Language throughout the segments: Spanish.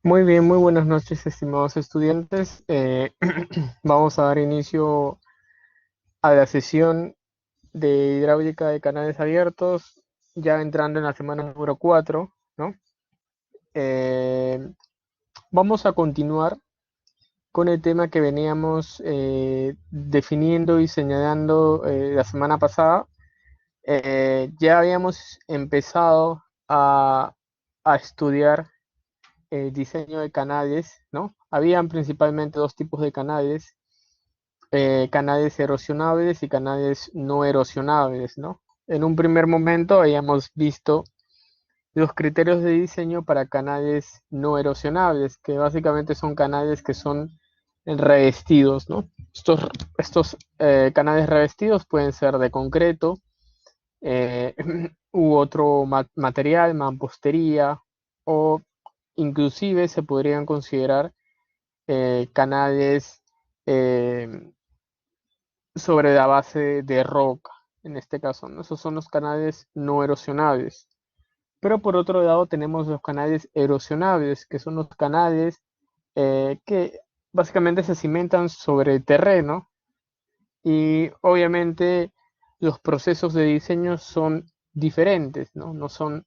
Muy bien, muy buenas noches, estimados estudiantes. Vamos a dar inicio a la sesión de hidráulica de canales abiertos, ya entrando en la semana número 4, ¿no? Eh, Vamos a continuar con el tema que veníamos definiendo y señalando la semana pasada. Ya habíamos empezado a estudiar diseño de canales, ¿no? Habían principalmente dos tipos de canales, canales erosionables y canales no erosionables, ¿no? En un primer momento habíamos visto los criterios de diseño para canales no erosionables, que básicamente son canales que son revestidos, ¿no? Estos canales revestidos pueden ser de concreto eh, u otro material, mampostería, o inclusive se podrían considerar canales eh, sobre la base de roca, en este caso, ¿no? Esos son los canales no erosionables. Pero por otro lado tenemos los canales erosionables, que son los canales que básicamente se cimentan sobre el terreno y obviamente los procesos de diseño son diferentes, ¿no? No son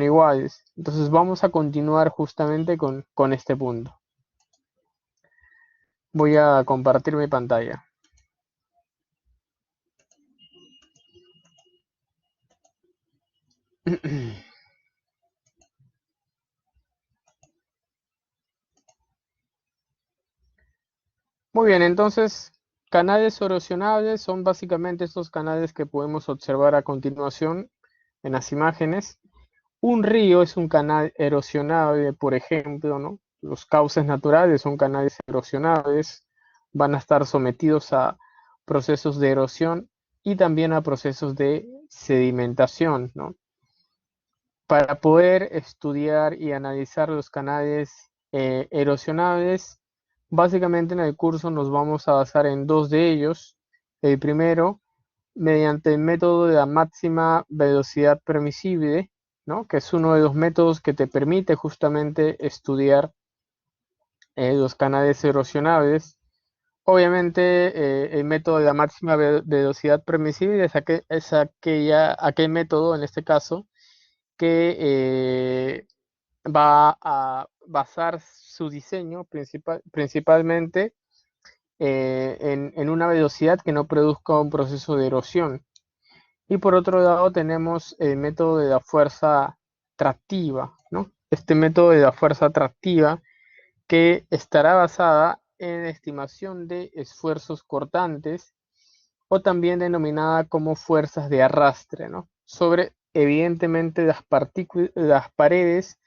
iguales. Entonces vamos a continuar justamente con este punto. Voy a compartir mi pantalla. Muy bien, entonces, canales erosionables son básicamente estos canales que podemos observar a continuación en las imágenes. Un río es un canal erosionable, por ejemplo, ¿no? Los cauces naturales son canales erosionables, van a estar sometidos a procesos de erosión y también a procesos de sedimentación, ¿no? Para poder estudiar y analizar los canales erosionables, básicamente en el curso nos vamos a basar en dos de ellos. El primero, mediante el método de la máxima velocidad permisible, ¿no? Que es uno de los métodos que te permite justamente estudiar los canales erosionables. Obviamente, el método de la máxima velocidad permisible es aquel método, en este caso, que va a basar su diseño principalmente en una velocidad que no produzca un proceso de erosión. Y por otro lado tenemos el método de la fuerza tractiva, ¿no? Este método de la fuerza tractiva que estará basada en estimación de esfuerzos cortantes o también denominada como fuerzas de arrastre, ¿no? Sobre evidentemente las paredes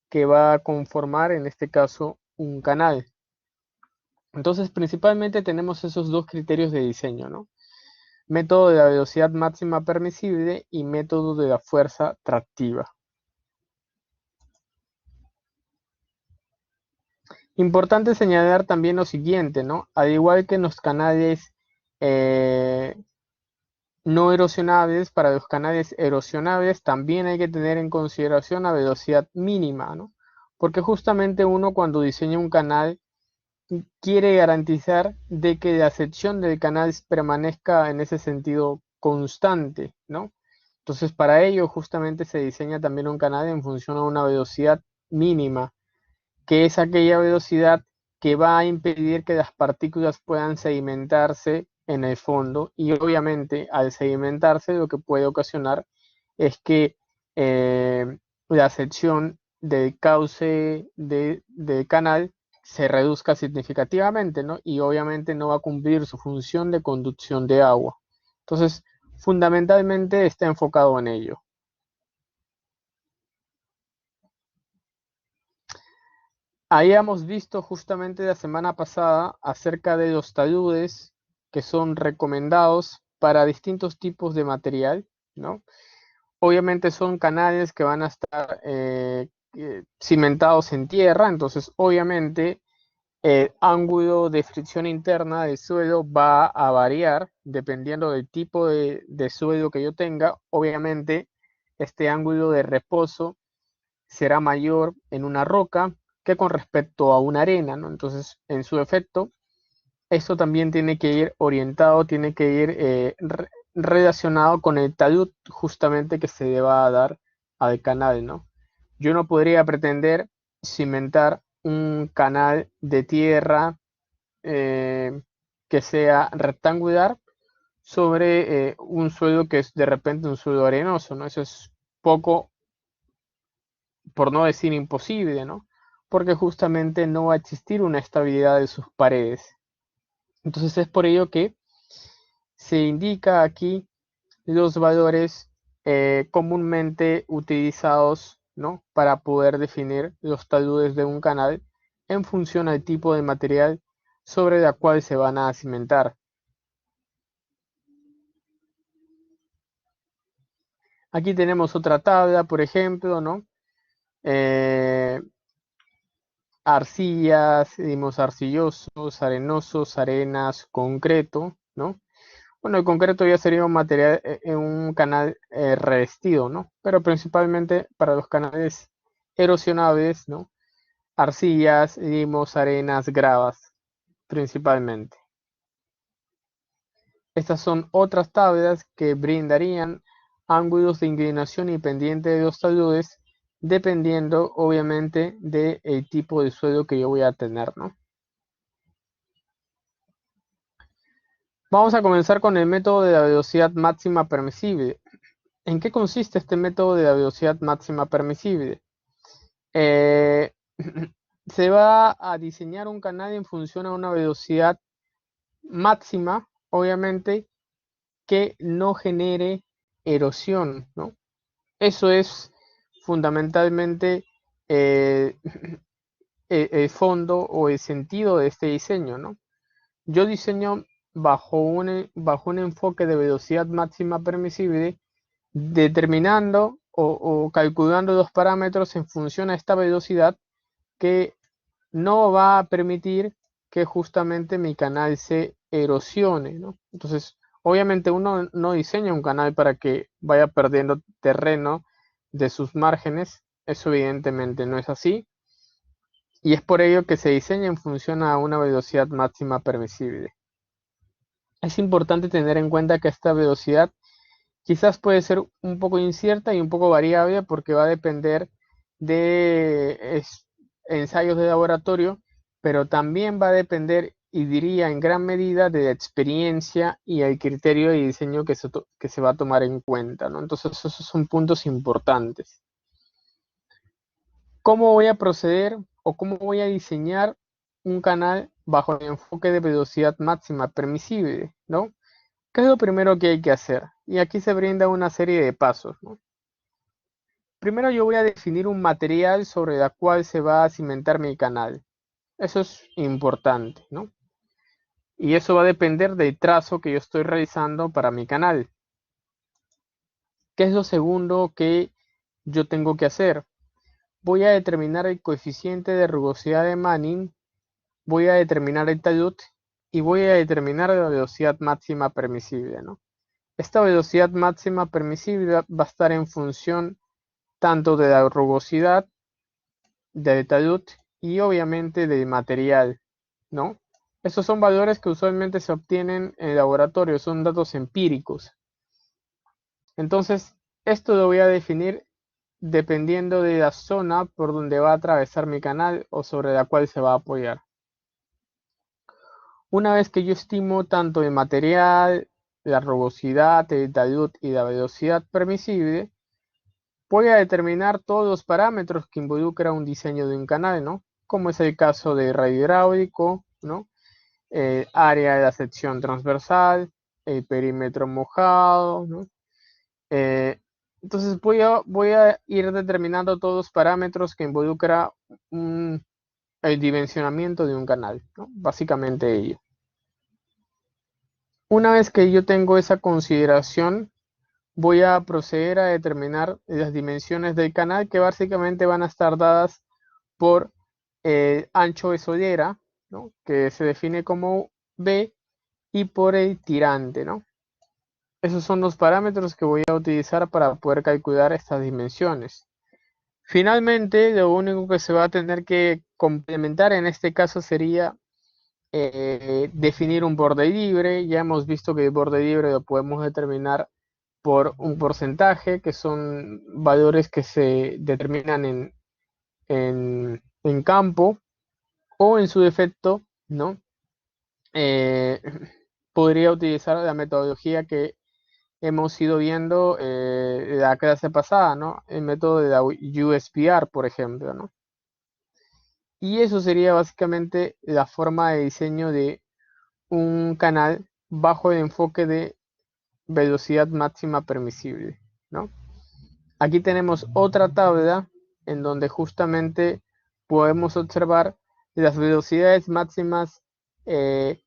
que va a conformar en este caso un canal. Entonces principalmente tenemos esos dos criterios de diseño, ¿no? Método de la velocidad máxima permisible y método de la fuerza tractiva. Importante señalar también lo siguiente, ¿no? Al igual que en los canales eh, no erosionables, para los canales erosionables también hay que tener en consideración la velocidad mínima, ¿no? Porque justamente uno cuando diseña un canal quiere garantizar de que la sección del canal permanezca en ese sentido constante, ¿no? Entonces para ello justamente se diseña también un canal en función a una velocidad mínima, que es aquella velocidad que va a impedir que las partículas puedan sedimentarse en el fondo y obviamente al sedimentarse lo que puede ocasionar es que la sección del cauce del canal se reduzca significativamente, ¿no? Y obviamente no va a cumplir su función de conducción de agua. Entonces, fundamentalmente está enfocado en ello. Habíamos visto justamente la semana pasada acerca de los taludes que son recomendados para distintos tipos de material, ¿no? Obviamente son canales que van a estar cimentados en tierra, entonces obviamente el ángulo de fricción interna del suelo va a variar dependiendo del tipo de suelo que yo tenga. Obviamente este ángulo de reposo será mayor en una roca que con respecto a una arena, ¿no? Entonces, en su efecto, esto también tiene que ir orientado, tiene que ir relacionado con el talud justamente que se deba dar al canal, ¿no? Yo no podría pretender cimentar un canal de tierra que sea rectangular sobre un suelo que es de repente un suelo arenoso, ¿no? Eso es poco, por no decir imposible, ¿no? Porque justamente no va a existir una estabilidad de sus paredes. Entonces es por ello que se indica aquí los valores comúnmente utilizados, ¿no? Para poder definir los taludes de un canal en función al tipo de material sobre la cual se van a cimentar. Aquí tenemos otra tabla, por ejemplo, ¿no? Eh, Arcillas, dimos arcillosos, arenosos, arenas, concreto, ¿no? Bueno, el concreto ya sería un material en un canal revestido, ¿no? Pero principalmente para los canales erosionables, ¿no? Arcillas, limos, arenas, gravas, principalmente. Estas son otras tablas que brindarían ángulos de inclinación y pendiente de los taludes, dependiendo obviamente del tipo de suelo que yo voy a tener, ¿no? Vamos a comenzar con el método de la velocidad máxima permisible. ¿En qué consiste este método de la velocidad máxima permisible? Eh, se va a diseñar un canal en función a una velocidad máxima, obviamente, que no genere erosión, ¿no? Eso es fundamentalmente eh, el fondo o el sentido de este diseño, ¿no? Yo diseño bajo un enfoque de velocidad máxima permisible, determinando o calculando los parámetros en función a esta velocidad que no va a permitir que justamente mi canal se erosione, ¿no? Entonces, obviamente uno no diseña un canal para que vaya perdiendo terreno de sus márgenes, eso evidentemente no es así, y es por ello que se diseña en función a una velocidad máxima permisible. Es importante tener en cuenta que esta velocidad quizás puede ser un poco incierta y un poco variable porque va a depender de ensayos de laboratorio, pero también va a depender, y diría en gran medida, de la experiencia y el criterio de diseño que se va a tomar en cuenta, ¿no? Entonces esos son puntos importantes. ¿Cómo voy a proceder o cómo voy a diseñar un canal bajo el enfoque de velocidad máxima permisible, ¿no? ¿Qué es lo primero que hay que hacer? Y aquí se brinda una serie de pasos, ¿no? Primero yo voy a definir un material sobre la cual se va a cimentar mi canal. Eso es importante, ¿no? Y eso va a depender del trazo que yo estoy realizando para mi canal. ¿Qué es lo segundo que yo tengo que hacer? Voy a determinar el coeficiente de rugosidad de Manning, voy a determinar el talud y voy a determinar la velocidad máxima permisible, ¿no? Esta velocidad máxima permisible va a estar en función tanto de la rugosidad, del talud y obviamente del material, ¿no? Estos son valores que usualmente se obtienen en el laboratorio, son datos empíricos. Entonces, esto lo voy a definir dependiendo de la zona por donde va a atravesar mi canal o sobre la cual se va a apoyar. Una vez que yo estimo tanto el material, la rugosidad, el talud y la velocidad permisible, voy a determinar todos los parámetros que involucra un diseño de un canal, ¿no? Como es el caso de radio hidráulico, ¿no? Área de la sección transversal, el perímetro mojado, ¿no? Entonces voy a ir determinando todos los parámetros que involucra el dimensionamiento de un canal, ¿no? Básicamente ello. Una vez que yo tengo esa consideración, voy a proceder a determinar las dimensiones del canal que básicamente van a estar dadas por ancho de solera, ¿no? Que se define como B, y por el tirante, ¿no? Esos son los parámetros que voy a utilizar para poder calcular estas dimensiones. Finalmente, lo único que se va a tener que complementar en este caso sería definir un borde libre. Ya hemos visto que el borde libre lo podemos determinar por un porcentaje, que son valores que se determinan en campo, o en su defecto, ¿no? Eh, podría utilizar la metodología que hemos ido viendo la clase pasada, ¿no? El método de la USPR, por ejemplo, ¿no? Y eso sería básicamente la forma de diseño de un canal bajo el enfoque de velocidad máxima permisible, ¿no? Aquí tenemos otra tabla en donde justamente podemos observar las velocidades máximas eh,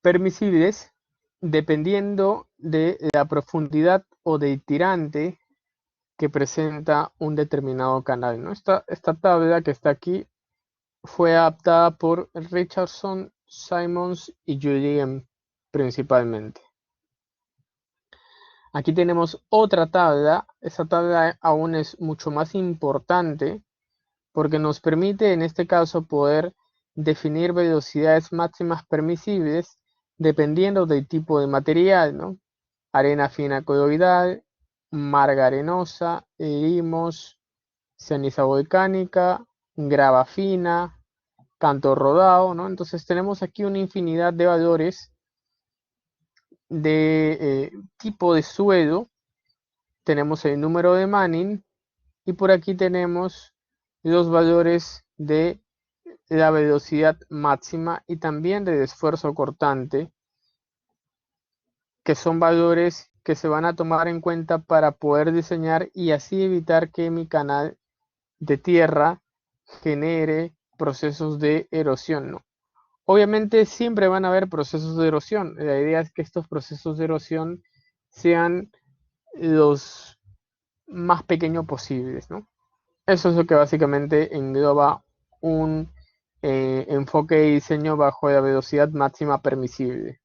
permisibles dependiendo de la profundidad o del tirante que presenta un determinado canal, ¿no? Esta tabla que está aquí fue adaptada por Richardson, Simons y Julien principalmente. Aquí tenemos otra tabla. Esta tabla aún es mucho más importante porque nos permite en este caso poder definir velocidades máximas permisibles dependiendo del tipo de material, ¿no? Arena fina coloidal, marga arenosa, limos, ceniza volcánica, grava fina, canto rodado, ¿no? Entonces tenemos aquí una infinidad de valores de tipo de suelo. Tenemos el número de Manning y por aquí tenemos los valores de la velocidad máxima y también del esfuerzo cortante, que son valores que se van a tomar en cuenta para poder diseñar y así evitar que mi canal de tierra genere procesos de erosión, ¿no? Obviamente siempre van a haber procesos de erosión. La idea es que estos procesos de erosión sean los más pequeños posibles, ¿no? Eso es lo que básicamente engloba un enfoque de diseño bajo la velocidad máxima permisible.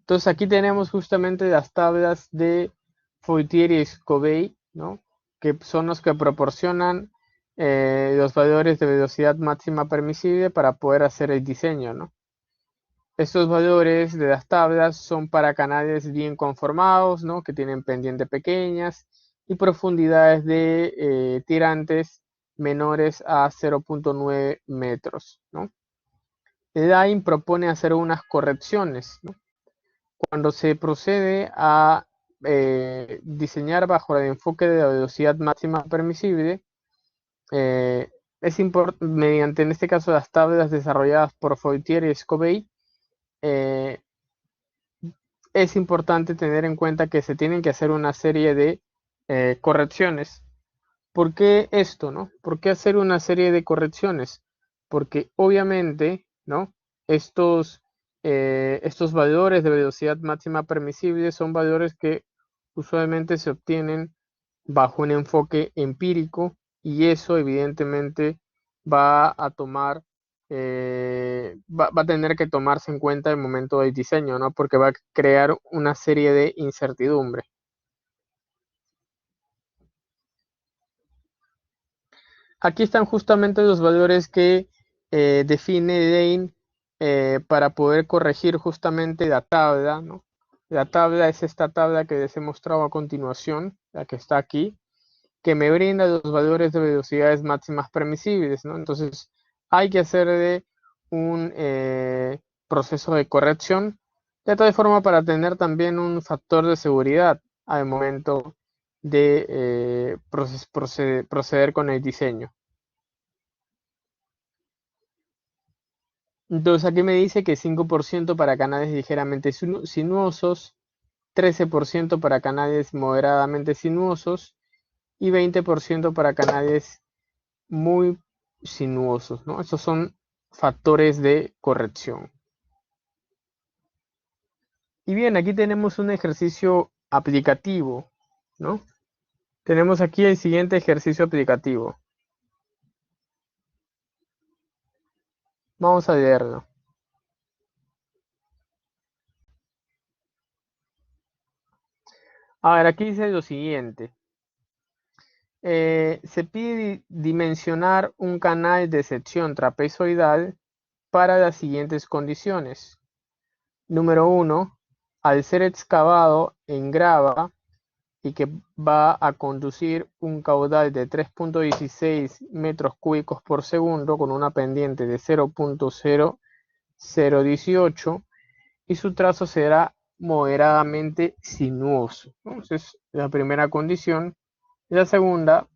Entonces aquí tenemos justamente las tablas de Foutier y Scobey, ¿no? Que son los que proporcionan los valores de velocidad máxima permisible para poder hacer el diseño, ¿no? Estos valores de las tablas son para canales bien conformados, ¿no? Que tienen pendientes pequeñas y profundidades de tirantes menores a 0.9 metros, ¿no? Line propone hacer unas correcciones, ¿no? Cuando se procede a diseñar bajo el enfoque de la velocidad máxima permisible, eh, mediante en este caso las tablas desarrolladas por Foutier y Scobey, eh, es importante tener en cuenta que se tienen que hacer una serie de correcciones. ¿Por qué esto, no? ¿Por qué hacer una serie de correcciones? Porque obviamente, ¿no? Estos valores de velocidad máxima permisible son valores que usualmente se obtienen bajo un enfoque empírico y eso evidentemente va a tomar, va a tener que tomarse en cuenta el momento del diseño, ¿no? Porque va a crear una serie de incertidumbre. Aquí están justamente los valores que define Lane para poder corregir justamente la tabla, ¿no? La tabla es esta tabla que les he mostrado a continuación, la que está aquí, que me brinda los valores de velocidades máximas permisibles, ¿no? Entonces hay que hacer un proceso de corrección de tal forma para tener también un factor de seguridad al momento de proceder con el diseño. Entonces aquí me dice que 5% para canales ligeramente sinuosos, 13% para canales moderadamente sinuosos y 20% para canales muy sinuosos, ¿no? Estos son factores de corrección. Y bien, aquí tenemos un ejercicio aplicativo, ¿no? Tenemos aquí el siguiente ejercicio aplicativo. Vamos a leerlo. A ver, aquí dice lo siguiente. Se pide dimensionar un canal de sección trapezoidal para las siguientes condiciones. Número 1, al ser excavado en grava y que va a conducir un caudal de 3.16 metros cúbicos por segundo con una pendiente de 0.0018 y su trazo será moderadamente sinuoso. Entonces, la primera condición. La segunda,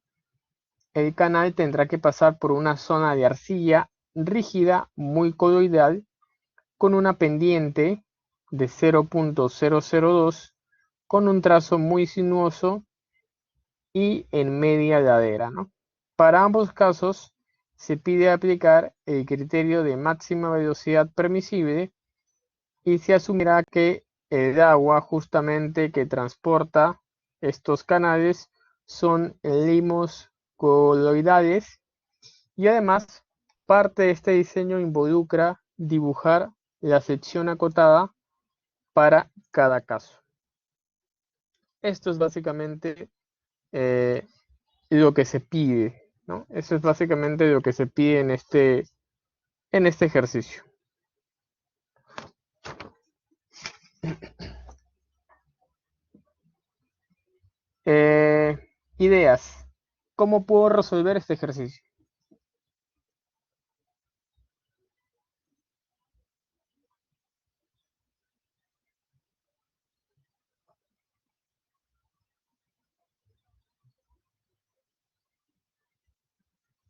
el canal tendrá que pasar por una zona de arcilla rígida muy coloidal con una pendiente de 0.002 con un trazo muy sinuoso y en media ladera, ¿no? Para ambos casos se pide aplicar el criterio de máxima velocidad permisible y se asumirá que el agua justamente que transporta estos canales son limos coloidales y además parte de este diseño involucra dibujar la sección acotada para cada caso. Esto es básicamente eh, lo que se pide, ¿no? Eso es básicamente lo que se pide en este ejercicio. Eh, Ideas. ¿Cómo puedo resolver este ejercicio?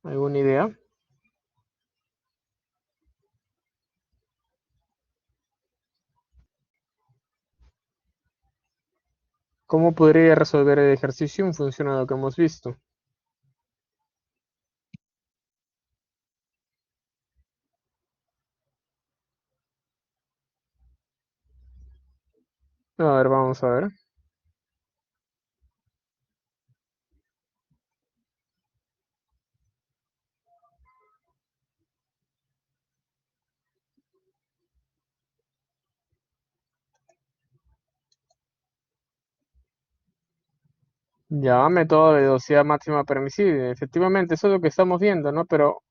¿Alguna idea? ¿Cómo podría resolver el ejercicio en función a lo que hemos visto? A ver, vamos a ver. Ya, método de velocidad máxima permisible. Efectivamente, eso es lo que estamos viendo, ¿no? Pero,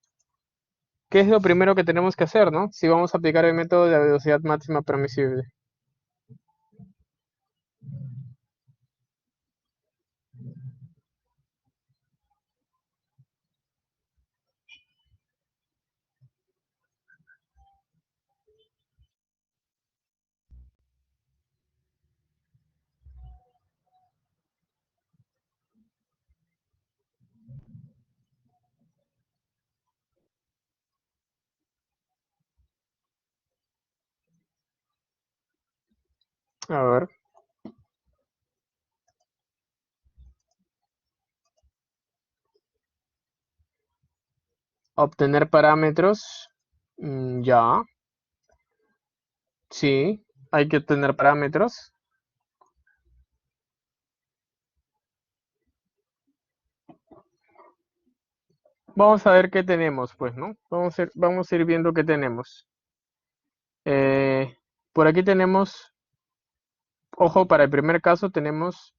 ¿qué es lo primero que tenemos que hacer, ¿no? Si vamos a aplicar el método de la velocidad máxima permisible. A ver, obtener parámetros. Ya, sí, hay que obtener parámetros. Vamos a ver qué tenemos, pues, ¿no? Vamos a ir viendo qué tenemos. Eh, por aquí tenemos, ojo, para el primer caso tenemos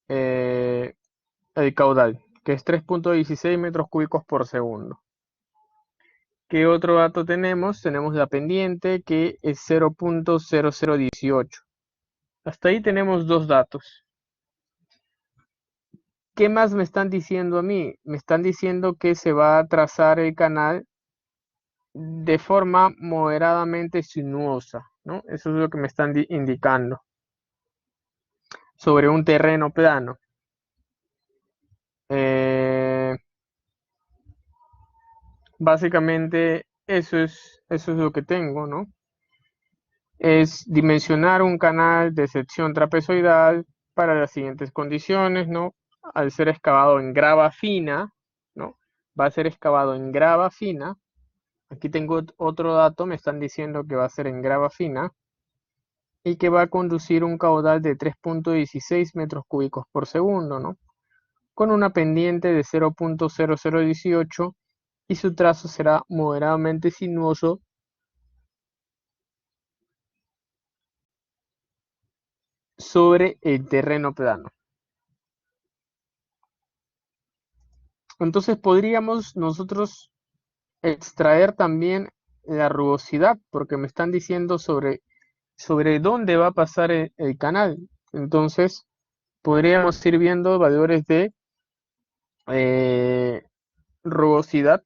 eh, el caudal, que es 3.16 metros cúbicos por segundo. ¿Qué otro dato tenemos? Tenemos la pendiente, que es 0.0018. Hasta ahí tenemos dos datos. ¿Qué más me están diciendo a mí? Me están diciendo que se va a trazar el canal de forma moderadamente sinuosa, ¿no? Eso es lo que me están indicando sobre un terreno plano. Eh, Básicamente eso es lo que tengo, ¿no? Es dimensionar un canal de sección trapezoidal para las siguientes condiciones, ¿no? Al ser excavado en grava fina, ¿no? Va a ser excavado en grava fina. Aquí tengo otro dato, me están diciendo que va a ser en grava fina y que va a conducir un caudal de 3.16 metros cúbicos por segundo, ¿no? Con una pendiente de 0.0018 y su trazo será moderadamente sinuoso sobre el terreno plano. Entonces podríamos nosotros extraer también la rugosidad, porque me están diciendo sobre dónde va a pasar el canal. Entonces podríamos ir viendo valores de eh, rugosidad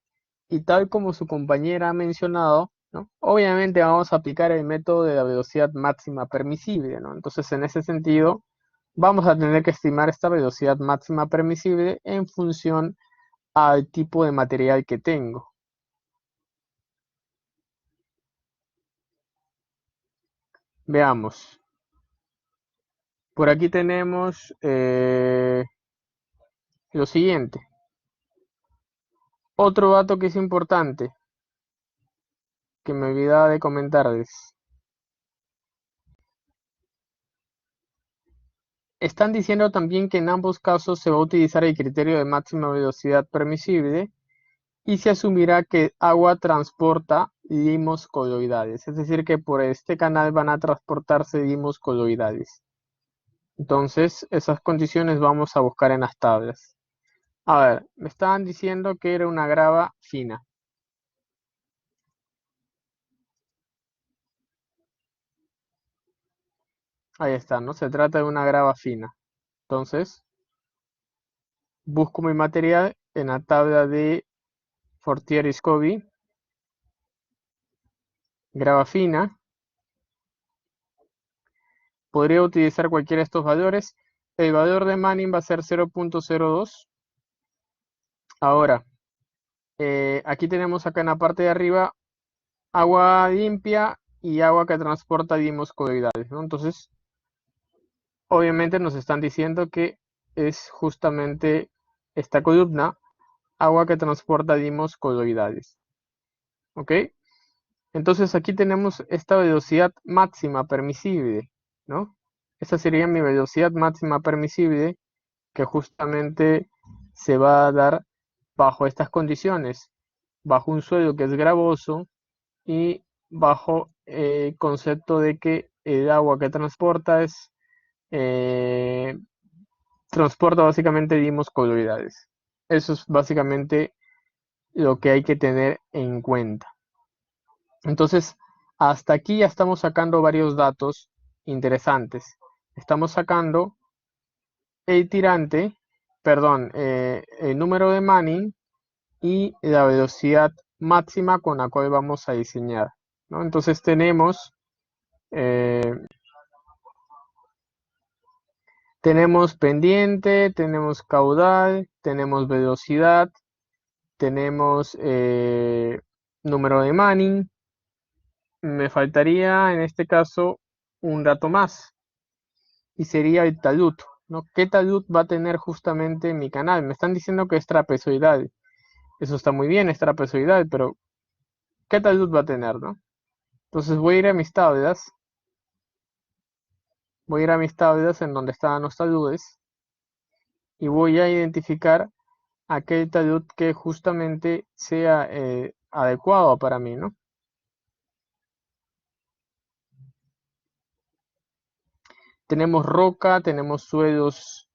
y tal como su compañera ha mencionado, ¿no? Obviamente vamos a aplicar el método de la velocidad máxima permisible, ¿no? Entonces, en ese sentido, vamos a tener que estimar esta velocidad máxima permisible en función al tipo de material que tengo. Veamos. Por aquí tenemos lo siguiente. Otro dato que es importante, que me olvidaba de comentarles. Están diciendo también que en ambos casos se va a utilizar el criterio de máxima velocidad permisible y se asumirá que agua transporta limos coloidales, es decir, que por este canal van a transportarse limos coloidales. Entonces, esas condiciones vamos a buscar en las tablas. A ver, me estaban diciendo que era una grava fina. Ahí está, ¿no? Se trata de una grava fina. Entonces, busco mi material en la tabla de Fortier-Scobie, grava fina. Podría utilizar cualquiera de estos valores. El valor de Manning va a ser 0.02. Ahora, aquí tenemos acá en la parte de arriba agua limpia y agua que transporta dimos coloidales, ¿no? Entonces, obviamente nos están diciendo que es justamente esta columna, agua que transporta dimos coloidales, ¿ok? Entonces aquí tenemos esta velocidad máxima permisible, ¿no? Esta sería mi velocidad máxima permisible que justamente se va a dar bajo estas condiciones, bajo un suelo que es gravoso y bajo el concepto de que el agua que eh, transporta básicamente dimos coloidales. Eso es básicamente lo que hay que tener en cuenta. Entonces, hasta aquí ya estamos sacando varios datos interesantes. Estamos sacando el tirante, perdón, el número de Manning y la velocidad máxima con la cual vamos a diseñar, ¿no? Entonces eh, tenemos pendiente, tenemos caudal, tenemos velocidad, tenemos número de Manning. Me faltaría en este caso un dato más y sería el talud, ¿no? ¿Qué talud va a tener justamente mi canal? Me están diciendo que es trapezoidal. Eso está muy bien, es trapezoidal, pero ¿qué talud va a tener, no? Entonces voy a ir a mis tablas, voy a ir a mis tablas en donde estaban los taludes y voy a identificar aquel talud que justamente sea adecuado para mí, ¿no? Tenemos roca, tenemos suelos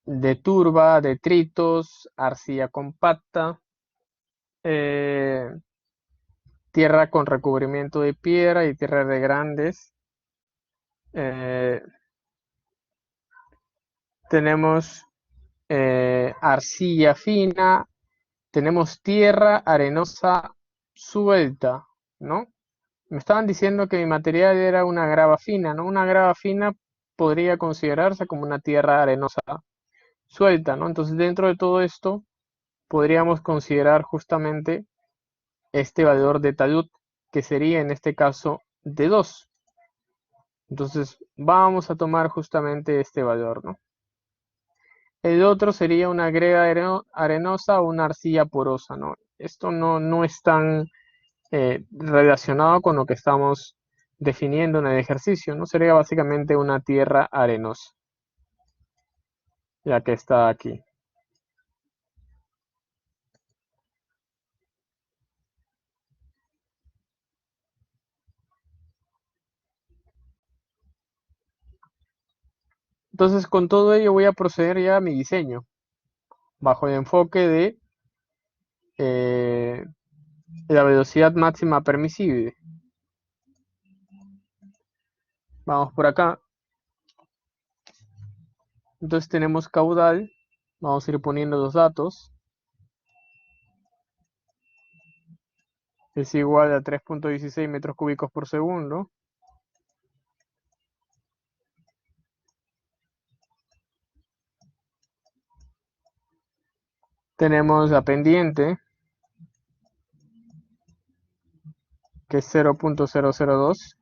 de turba, detritos, arcilla compacta, eh, tierra con recubrimiento de piedra y tierra de grandes. eh, Tenemos arcilla fina, tenemos tierra arenosa suelta, ¿no? Me estaban diciendo que mi material era una grava fina, ¿no? Una grava fina podría considerarse como una tierra arenosa suelta, ¿no? Entonces, dentro de todo esto, podríamos considerar justamente este valor de talud, que sería en este caso de 2. Entonces, vamos a tomar justamente este valor, ¿no? El otro sería una greda arenosa o una arcilla porosa, ¿no? Esto no es tan relacionado con lo que estamos definiendo en el ejercicio, ¿no? Sería básicamente una tierra arenosa, ya que está aquí. Entonces, con todo ello voy a proceder ya a mi diseño. bajo el enfoque de eh, la velocidad máxima permisible. Vamos por acá. Entonces tenemos caudal. Vamos a ir poniendo los datos. Es igual a 3.16 metros cúbicos por segundo. Tenemos la pendiente, que es 0.002.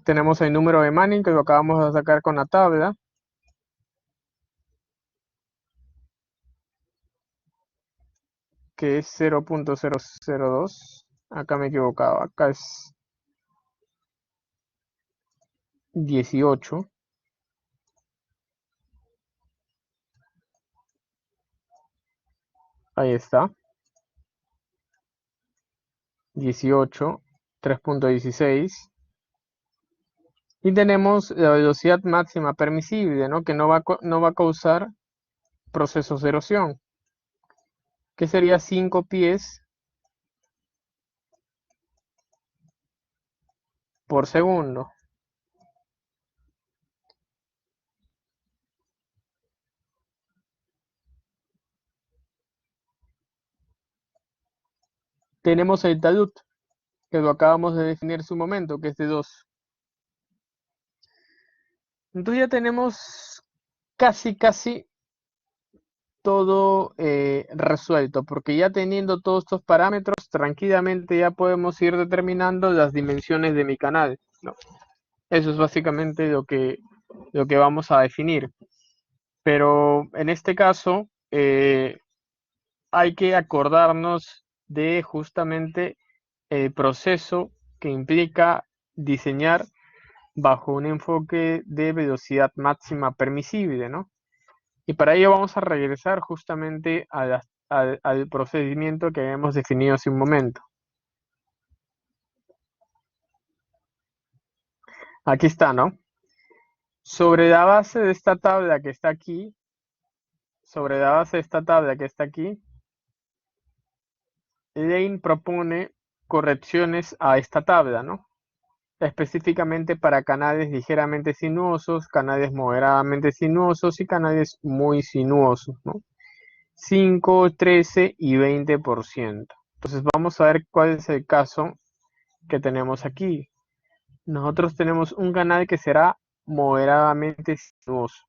Tenemos el número de Manning, que lo acabamos de sacar con la tabla, que es 0.002. Acá me he equivocado, acá es 18. Ahí está, 18, 3.16. Y tenemos la velocidad máxima permisible, ¿no? Que no va a causar procesos de erosión, que sería 5 pies por segundo. Tenemos el talud, que lo acabamos de definir en su momento, que es de 2. Entonces ya tenemos casi todo resuelto, porque ya teniendo todos estos parámetros, tranquilamente ya podemos ir determinando las dimensiones de mi canal, ¿no? Eso es básicamente lo que vamos a definir. Pero en este caso hay que acordarnos de justamente el proceso que implica diseñar bajo un enfoque de velocidad máxima permisible, ¿no? Y para ello vamos a regresar justamente al procedimiento que habíamos definido hace un momento. Aquí está, ¿no? Sobre la base de esta tabla que está aquí, Lane propone correcciones a esta tabla, ¿no? Específicamente para canales ligeramente sinuosos, canales moderadamente sinuosos y canales muy sinuosos, ¿no? 5, 13 y 20%. Entonces vamos a ver cuál es el caso que tenemos aquí. Nosotros tenemos un canal que será moderadamente sinuoso.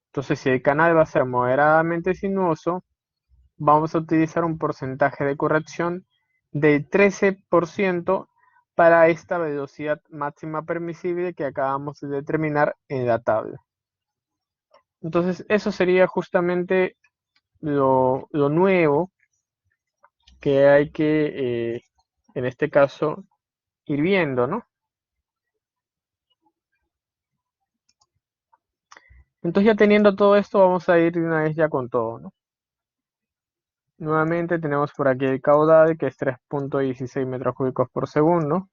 Entonces, si el canal va a ser moderadamente sinuoso, vamos a utilizar un porcentaje de corrección del 13% para esta velocidad máxima permisible que acabamos de determinar en la tabla. Entonces, eso sería justamente lo nuevo que hay que, en este caso, ir viendo, ¿no? Entonces, ya teniendo todo esto, vamos a ir de una vez ya con todo, ¿no? Nuevamente tenemos por aquí el caudal, que es 3.16 metros cúbicos por segundo.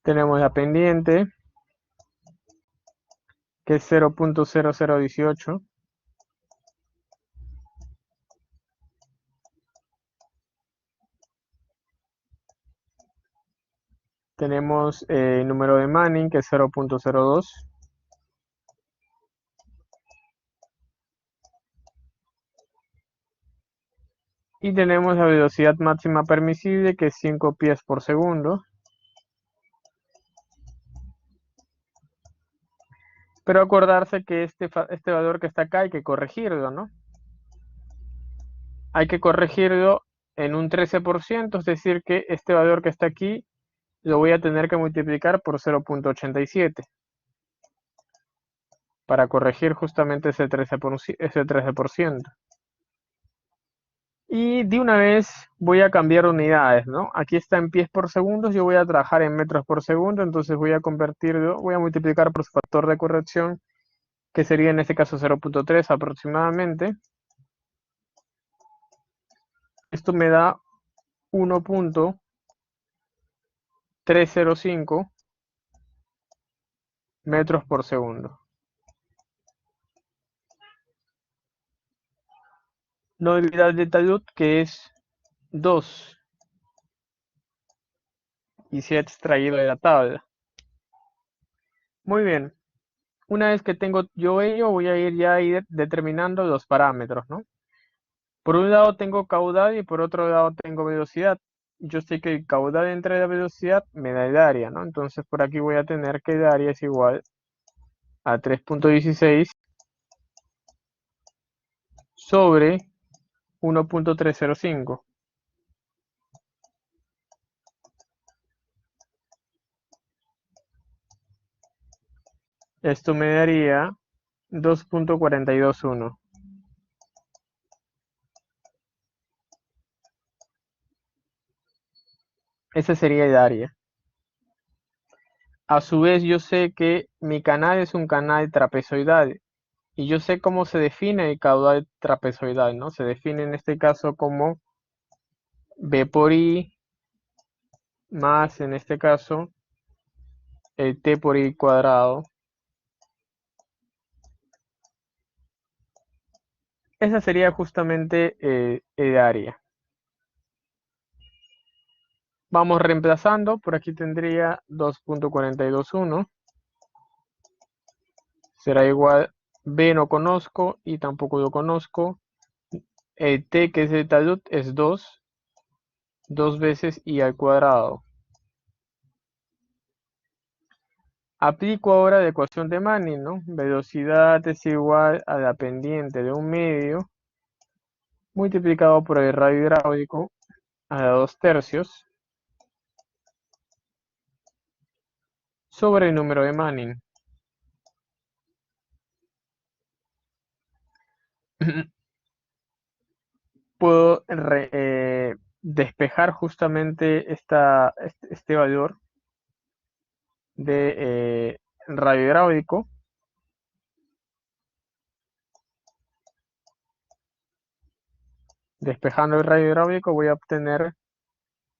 Tenemos la pendiente, que es 0.0018. Tenemos el número de Manning, que es 0.02. Y tenemos la velocidad máxima permisible, que es 5 pies por segundo. Pero acordarse que este valor que está acá hay que corregirlo, ¿no? Hay que corregirlo en un 13%, es decir, que este valor que está aquí lo voy a tener que multiplicar por 0.87 para corregir justamente ese 13%. Y de una vez voy a cambiar unidades, ¿no? Aquí está en pies por segundo, yo voy a trabajar en metros por segundo, entonces voy a convertirlo, voy a multiplicar por su factor de corrección, que sería en este caso 0.3 aproximadamente. Esto me da 1.305 metros por segundo. No olvidar de talud que es 2 y se ha extraído de la tabla. Muy bien. Una vez que tengo yo ello, voy a ir ya determinando los parámetros, ¿no? Por un lado tengo caudal y por otro lado tengo velocidad. Yo sé que el caudal entre la velocidad me da el área, ¿no? Entonces por aquí voy a tener que el área es igual a 3.16 sobre 1.305. Esto me daría 2.421. Ese sería el área. A su vez, yo sé que mi canal es un canal trapezoidal y yo sé cómo se define el caudal trapezoidal, ¿no? Se define en este caso como B por I más, en este caso, el T por I cuadrado. Esa sería justamente el área. Vamos reemplazando, por aquí tendría 2.421. Será igual, B no conozco y tampoco lo conozco. El T, que es el talud, es 2 veces I al cuadrado. Aplico ahora la ecuación de Manning, ¿no? Velocidad es igual a la pendiente de un medio multiplicado por el radio hidráulico a la 2/3 sobre el número de Manning. Puedo despejar justamente este valor de radio hidráulico. Despejando el radio hidráulico voy a obtener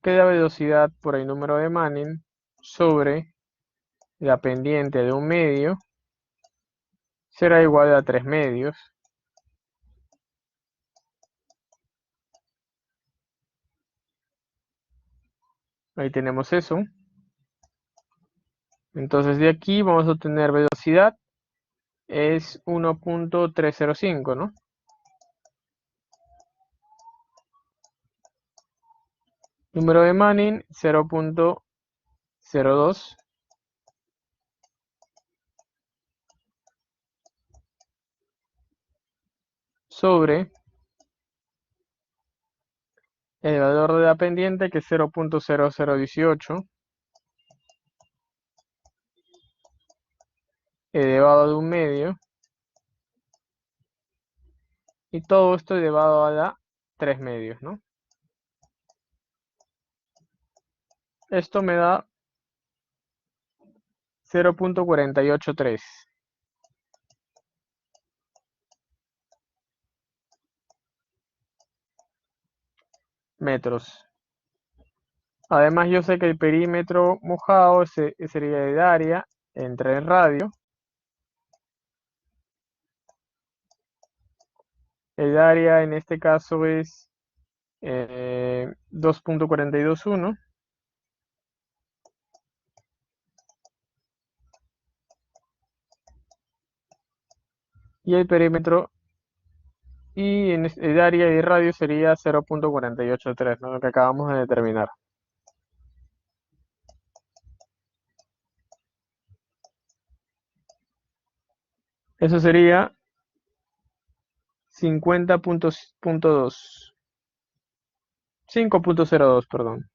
que la velocidad por el número de Manning sobre la pendiente de un medio será igual a 3 medios. Ahí tenemos eso. Entonces de aquí vamos a obtener velocidad es 1.305, ¿no? Número de Manning 0.02 sobre el valor de la pendiente, que es 0.0018 elevado de un medio, y todo esto elevado a la 3 medios, ¿no? Esto me da 0.483 metros. Además, yo sé que el perímetro mojado sería el área entre el radio. El área en este caso es 2.421. Y el perímetro y en el área y radio sería 0.483, ¿no? Lo que acabamos de determinar. Eso sería 50.2. 5.02, perdón.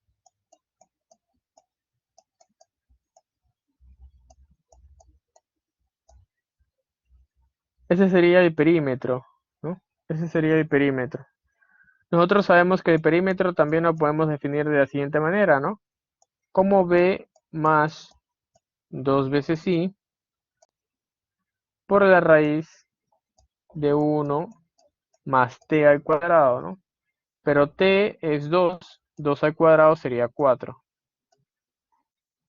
Ese sería el perímetro, ¿no? Ese sería el perímetro. Nosotros sabemos que el perímetro también lo podemos definir de la siguiente manera, ¿no? Como B más 2 veces I por la raíz de 1 más T al cuadrado, ¿no? pero t es 2, 2 al cuadrado sería 4.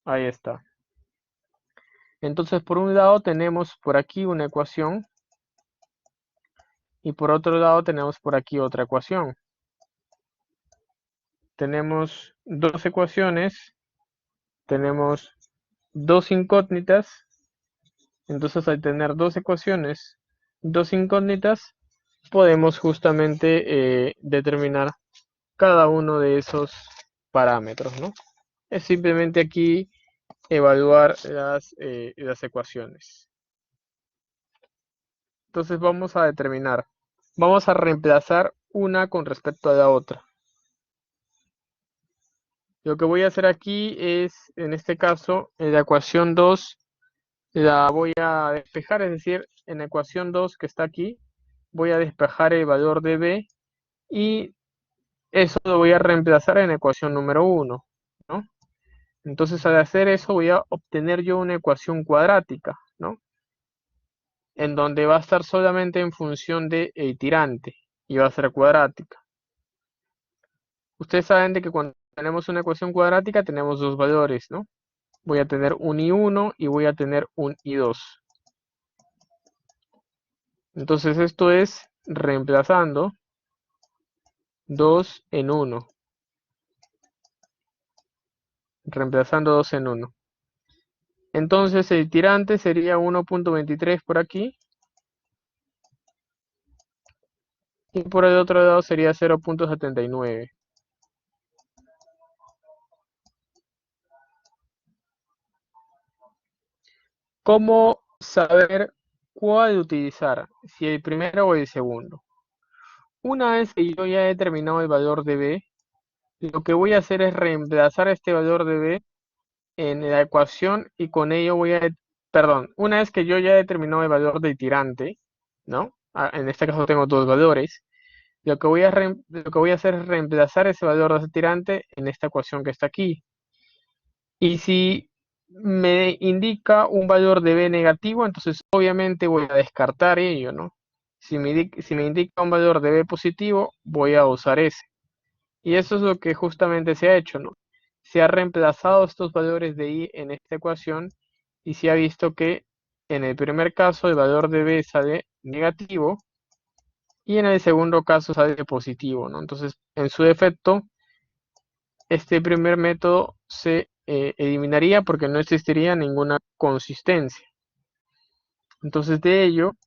Ahí está. Entonces, por un lado tenemos por aquí una ecuación y por otro lado tenemos por aquí otra ecuación. Tenemos dos ecuaciones, tenemos dos incógnitas. Entonces, al tener dos ecuaciones, dos incógnitas, podemos justamente determinar cada uno de esos parámetros, ¿no? Es simplemente aquí evaluar las ecuaciones. Entonces vamos a determinar, vamos a reemplazar una con respecto a la otra. Lo que voy a hacer aquí es, en este caso, en la ecuación 2 la voy a despejar, es decir, en la ecuación 2 que está aquí, voy a despejar el valor de b y eso lo voy a reemplazar en la ecuación número 1, ¿no? Entonces, al hacer eso, voy a obtener yo una ecuación cuadrática, ¿no? En donde va a estar solamente en función de el tirante y va a ser cuadrática. Ustedes saben de que cuando tenemos una ecuación cuadrática tenemos dos valores, ¿no? Voy a tener un i1 y voy a tener un i2. Entonces esto es reemplazando 2 en 1. Reemplazando 2 en 1. Entonces el tirante sería 1.23 por aquí. Y por el otro lado sería 0.79. ¿Cómo saber cuál utilizar? Si el primero o el segundo. Una vez que yo ya he determinado el valor de b, lo que voy a hacer es reemplazar este valor de b en la ecuación y con ello perdón, una vez que yo ya he determinado el valor del tirante, ¿no? En este caso tengo dos valores, lo que voy a hacer es reemplazar ese valor de ese tirante en esta ecuación que está aquí. Y si me indica un valor de b negativo, entonces obviamente voy a descartar ello, ¿no? Si me indica un valor de b positivo, voy a usar ese. Y eso es lo que justamente se ha hecho, ¿no? Se ha reemplazado estos valores de i en esta ecuación y se ha visto que en el primer caso el valor de b sale negativo y en el segundo caso sale positivo, ¿no? Entonces, en su defecto, este primer método se eliminaría porque no existiría ninguna consistencia. Entonces, de ello,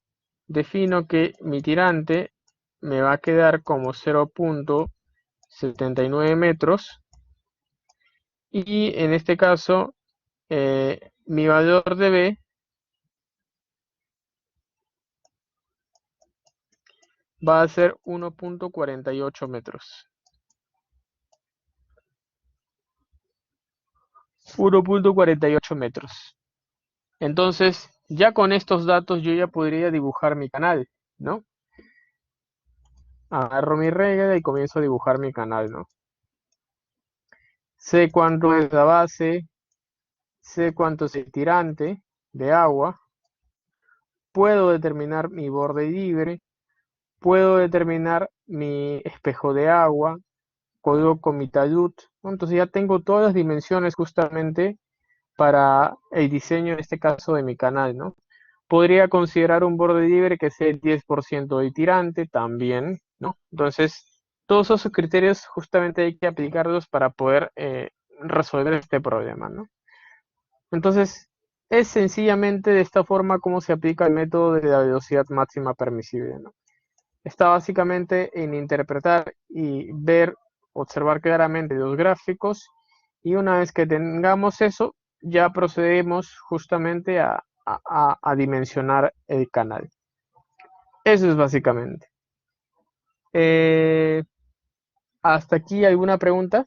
defino que mi tirante me va a quedar como 0.79 metros y en este caso mi valor de B va a ser 1.48 metros. 1.48 metros. Entonces, ya con estos datos yo ya podría dibujar mi canal, ¿no? Agarro mi regla y comienzo a dibujar mi canal, ¿no? Sé cuánto es la base, sé cuánto es el tirante de agua, puedo determinar mi borde libre, puedo determinar mi espejo de agua, coloco mi talud, ¿no? Entonces ya tengo todas las dimensiones justamente para el diseño, en este caso, de mi canal, ¿no? Podría considerar un borde libre que sea el 10% de tirante también, ¿no? Entonces, todos esos criterios justamente hay que aplicarlos para poder resolver este problema, ¿no? Entonces, es sencillamente de esta forma como se aplica el método de la velocidad máxima permisible, ¿no? Está básicamente en interpretar y ver, observar claramente los gráficos y una vez que tengamos eso, ya procedemos justamente a dimensionar el canal. Eso es básicamente. Eh, ¿Hasta aquí alguna pregunta?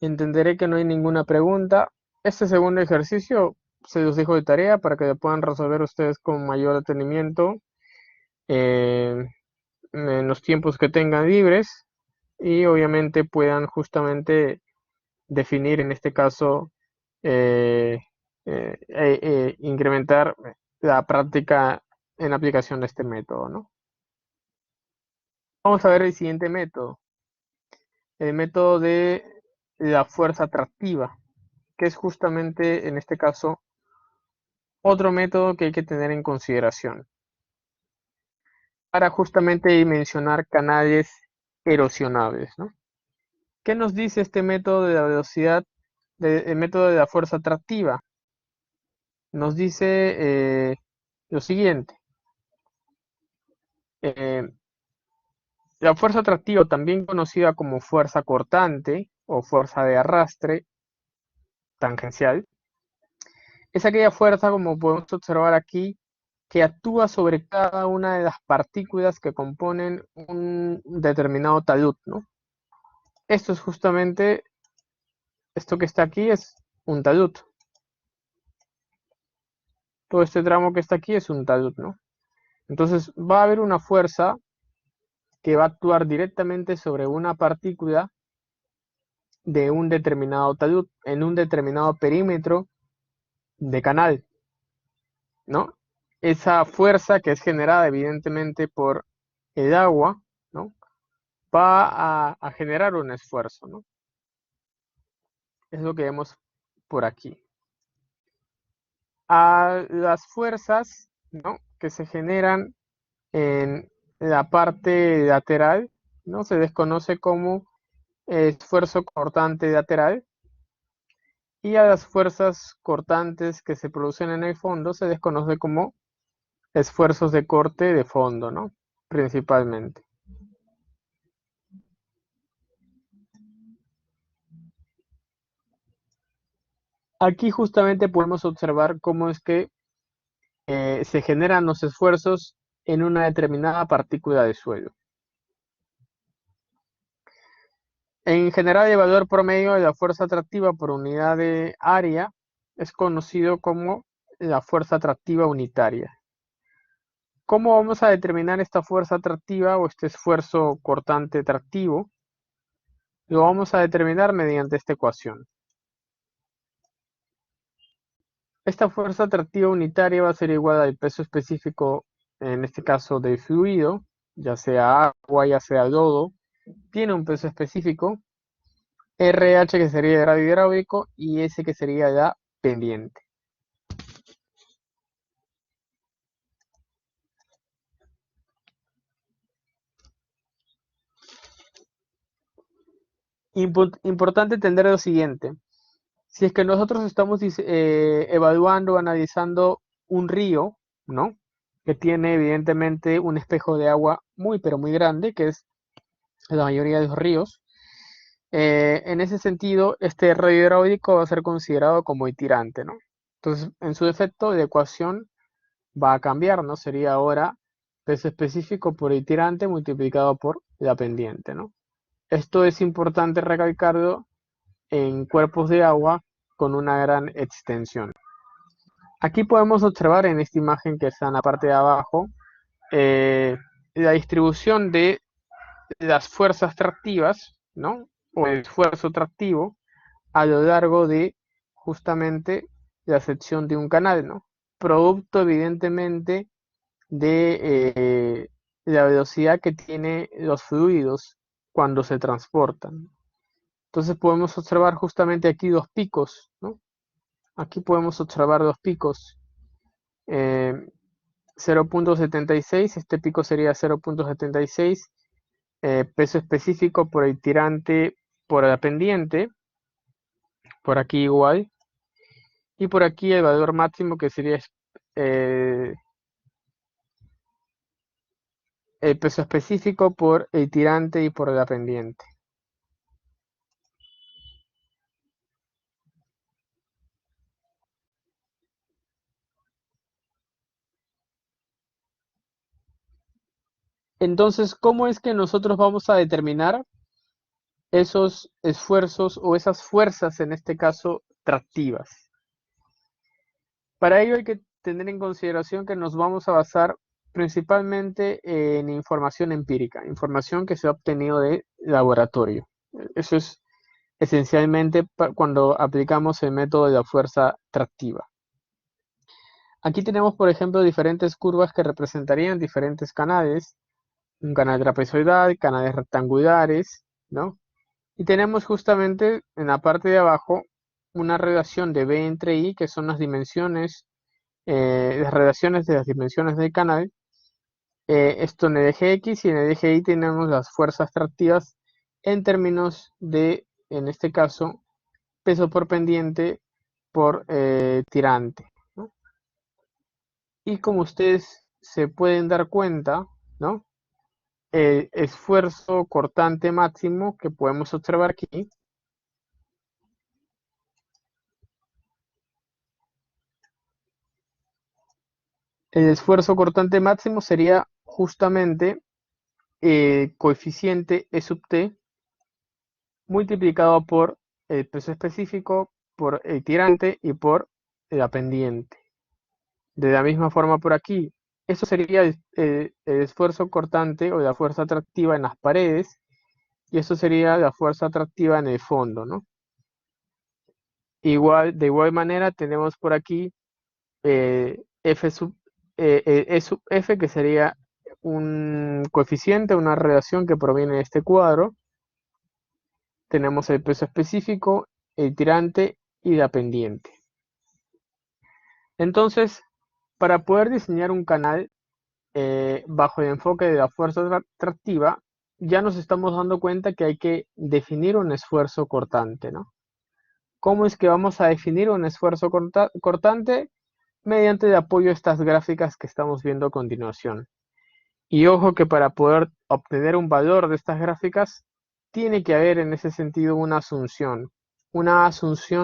Entenderé que no hay ninguna pregunta. Este segundo ejercicio se los dejo de tarea para que lo puedan resolver ustedes con mayor detenimiento eh, en los tiempos que tengan libres y obviamente puedan justamente definir en este caso eh, incrementar la práctica en aplicación de este método, ¿no? Vamos a ver el siguiente método, el método de la fuerza atractiva, que es justamente en este caso otro método que hay que tener en consideración para justamente dimensionar canales erosionables, ¿no? ¿Qué nos dice este método de la velocidad, el método de la fuerza atractiva? Nos dice lo siguiente. eh, la fuerza atractiva, también conocida como fuerza cortante o fuerza de arrastre tangencial, es aquella fuerza, como podemos observar aquí, que actúa sobre cada una de las partículas que componen un determinado talud, ¿no? Esto es justamente, esto que está aquí es un talud. Todo este tramo que está aquí es un talud, ¿no? Entonces va a haber una fuerza que va a actuar directamente sobre una partícula de un determinado talud en un determinado perímetro de canal, ¿no? Esa fuerza que es generada evidentemente por el agua, ¿no? Va a generar un esfuerzo, ¿no? Es lo que vemos por aquí. A las fuerzas, ¿no?, que se generan en la parte lateral, ¿no?, se desconoce como esfuerzo cortante lateral, y a las fuerzas cortantes que se producen en el fondo se desconoce como esfuerzos de corte de fondo, ¿no?, principalmente. Aquí justamente podemos observar cómo es que se generan los esfuerzos en una determinada partícula de suelo. En general, el valor promedio de la fuerza atractiva por unidad de área es conocido como la fuerza atractiva unitaria. ¿Cómo vamos a determinar esta fuerza atractiva o este esfuerzo cortante atractivo? Lo vamos a determinar mediante esta ecuación. Esta fuerza atractiva unitaria va a ser igual al peso específico, en este caso del fluido, ya sea agua, ya sea lodo, tiene un peso específico, RH que sería el radio hidráulico y S que sería la pendiente. Importante entender lo siguiente. Si es que nosotros estamos evaluando, analizando un río, ¿no?, que tiene evidentemente un espejo de agua muy, pero muy grande, que es la mayoría de los ríos, en ese sentido, este radio hidráulico va a ser considerado como el tirante, ¿no? Entonces, en su defecto, la ecuación va a cambiar, ¿no? Sería ahora peso específico por el tirante multiplicado por la pendiente, ¿no? Esto es importante recalcarlo en cuerpos de agua con una gran extensión. Aquí podemos observar en esta imagen que está en la parte de abajo la distribución de las fuerzas tractivas, ¿no?, o el esfuerzo tractivo a lo largo de justamente la sección de un canal, ¿no? Producto evidentemente de la velocidad que tiene los fluidos cuando se transportan. Entonces podemos observar justamente aquí dos picos, ¿no? Aquí podemos observar dos picos. 0.76, este pico sería 0.76, peso específico por el tirante por la pendiente, por aquí igual, y por aquí el valor máximo que sería eh, el peso específico por el tirante y por la pendiente. Entonces, ¿cómo es que nosotros vamos a determinar esos esfuerzos o esas fuerzas, en este caso, tractivas. Para ello hay que tener en consideración que nos vamos a basar principalmente en información empírica, información que se ha obtenido de laboratorio. Eso es esencialmente cuando aplicamos el método de la fuerza tractiva. Aquí tenemos, por ejemplo, diferentes curvas que representarían diferentes canales, un canal trapezoidal, canales rectangulares, ¿no? Y tenemos justamente en la parte de abajo una relación de B entre I, que son las dimensiones, las relaciones de las dimensiones del canal. Esto en el eje X, y en el eje Y tenemos las fuerzas tractivas en términos de, en este caso, peso por pendiente por tirante, ¿no? Y como ustedes se pueden dar cuenta, ¿no? El esfuerzo cortante máximo que podemos observar aquí, el esfuerzo cortante máximo sería justamente el coeficiente E sub t multiplicado por el peso específico, por el tirante y por la pendiente. De la misma forma por aquí, eso sería el esfuerzo cortante o la fuerza atractiva en las paredes, y eso sería la fuerza atractiva en el fondo, ¿no? De igual manera tenemos por aquí F sub, E sub F, que sería un coeficiente, una relación que proviene de este cuadro. Tenemos el peso específico, el tirante y la pendiente. Entonces, para poder diseñar un canal bajo el enfoque de la fuerza tractiva, ya nos estamos dando cuenta que hay que definir un esfuerzo cortante, ¿no? ¿Cómo es que vamos a definir un esfuerzo cortante? Mediante el apoyo a estas gráficas que estamos viendo a continuación. Y ojo que para poder obtener un valor de estas gráficas, tiene que haber en ese sentido una asunción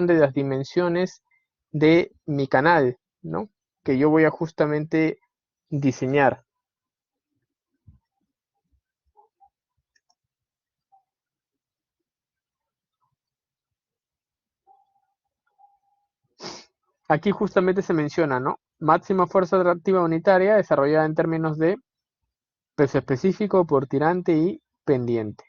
de las dimensiones de mi canal, ¿no? Que yo voy a justamente diseñar. Aquí justamente se menciona, ¿no? Máxima fuerza atractiva unitaria desarrollada en términos de peso específico por tirante y pendiente.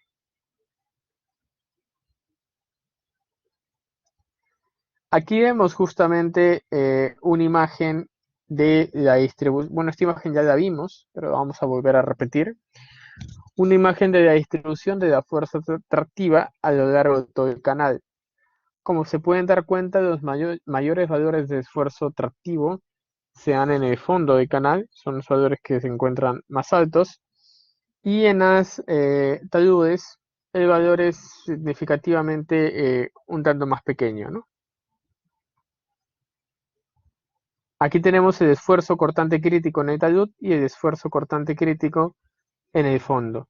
Aquí vemos justamente una imagen de la distribución. Bueno, esta imagen ya la vimos, pero vamos a volver a repetir. Una imagen de la distribución de la fuerza tractiva a lo largo de todo el canal. Como se pueden dar cuenta, los mayores valores de esfuerzo tractivo se dan en el fondo del canal, son los valores que se encuentran más altos, y en las taludes el valor es significativamente un tanto más pequeño, ¿no? Aquí tenemos el esfuerzo cortante crítico en el talud y el esfuerzo cortante crítico en el fondo.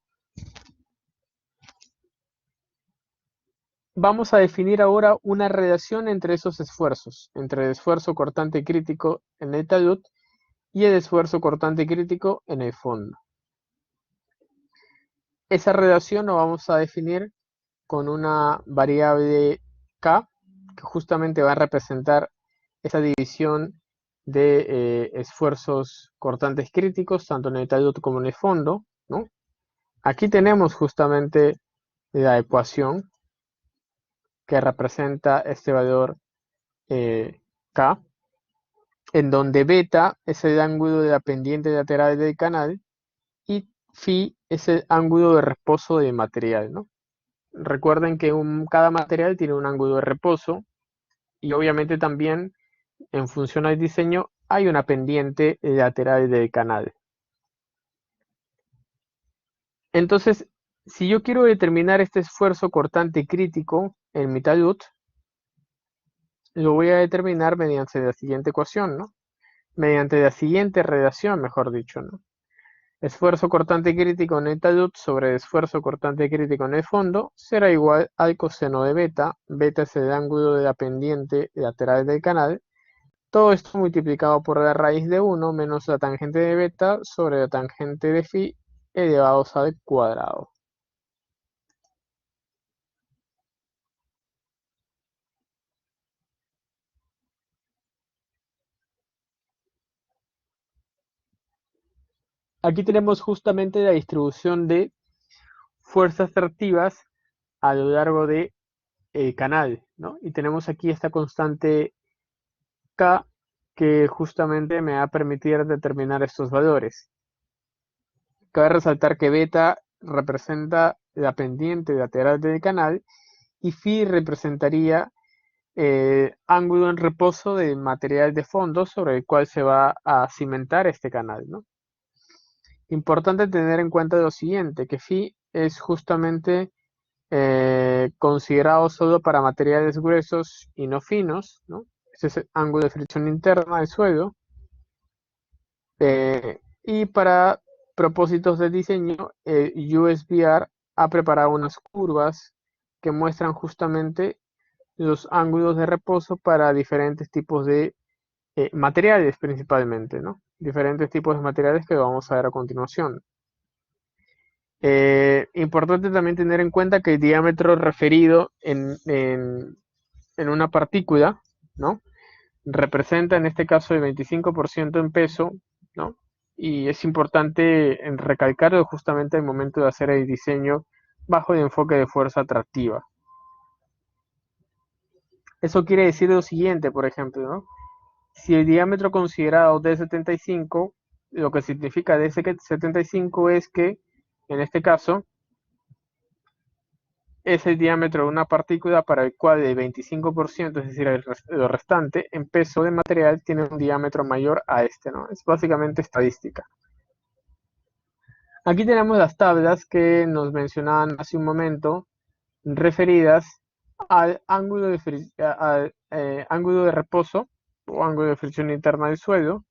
Vamos a definir ahora una relación entre esos esfuerzos, entre el esfuerzo cortante crítico en el talud y el esfuerzo cortante crítico en el fondo. Esa relación lo vamos a definir con una variable K, que justamente va a representar esa división de esfuerzos cortantes críticos, tanto en el talud como en el fondo, ¿no? Aquí tenemos justamente la ecuación que representa este valor K, en donde beta es el ángulo de la pendiente lateral del canal y phi es el ángulo de reposo del material, ¿no? Recuerden que cada material tiene un ángulo de reposo, y obviamente también en función al diseño hay una pendiente lateral del canal. Entonces, si yo quiero determinar este esfuerzo cortante crítico en mi talud, lo voy a determinar mediante la siguiente ecuación, ¿no? Mediante la siguiente relación, mejor dicho, ¿no? Esfuerzo cortante crítico en el talud sobre esfuerzo cortante crítico en el fondo será igual al coseno de beta. Beta es el ángulo de la pendiente lateral del canal. Todo esto multiplicado por la raíz de 1 menos la tangente de beta sobre la tangente de phi elevados al cuadrado. Aquí tenemos justamente la distribución de fuerzas tractivas a lo largo de canal, ¿no? Y tenemos aquí esta constante K que justamente me va a permitir determinar estos valores. Cabe resaltar que beta representa la pendiente lateral del canal y phi representaría ángulo en reposo del material de fondo sobre el cual se va a cimentar este canal, ¿no? Importante tener en cuenta lo siguiente, que phi es justamente considerado solo para materiales gruesos y no finos, ¿no? Ese es el ángulo de fricción interna del suelo. Y para propósitos de diseño, USBR ha preparado unas curvas que muestran justamente los ángulos de reposo para diferentes tipos de materiales principalmente, ¿no? Diferentes tipos de materiales que vamos a ver a continuación. Importante también tener en cuenta que el diámetro referido en una partícula, ¿no? Representa en este caso el 25% en peso, ¿no? Y es importante recalcarlo justamente al momento de hacer el diseño bajo el enfoque de fuerza atractiva. Eso quiere decir lo siguiente, por ejemplo, ¿no? Si el diámetro considerado de 75, lo que significa de 75 es que, en este caso, es el diámetro de una partícula para el cual el 25%, es decir, lo restante, en peso de material tiene un diámetro mayor a este, ¿no? Es básicamente estadística. Aquí tenemos las tablas que nos mencionaban hace un momento, referidas al ángulo de reposo o ángulo de fricción interna del suelo,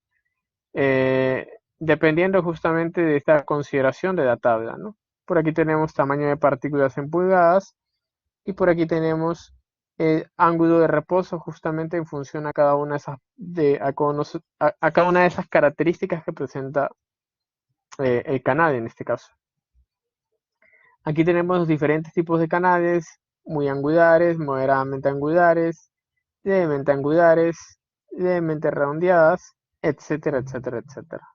dependiendo justamente de esta consideración de la tabla, ¿no? Por aquí tenemos tamaño de partículas en pulgadas y por aquí tenemos el ángulo de reposo justamente en función a cada una de esas, a cada una de esas características que presenta el canal en este caso. Aquí tenemos los diferentes tipos de canales, muy angulares, moderadamente angulares, levemente redondeadas, etcétera, etcétera, etcétera.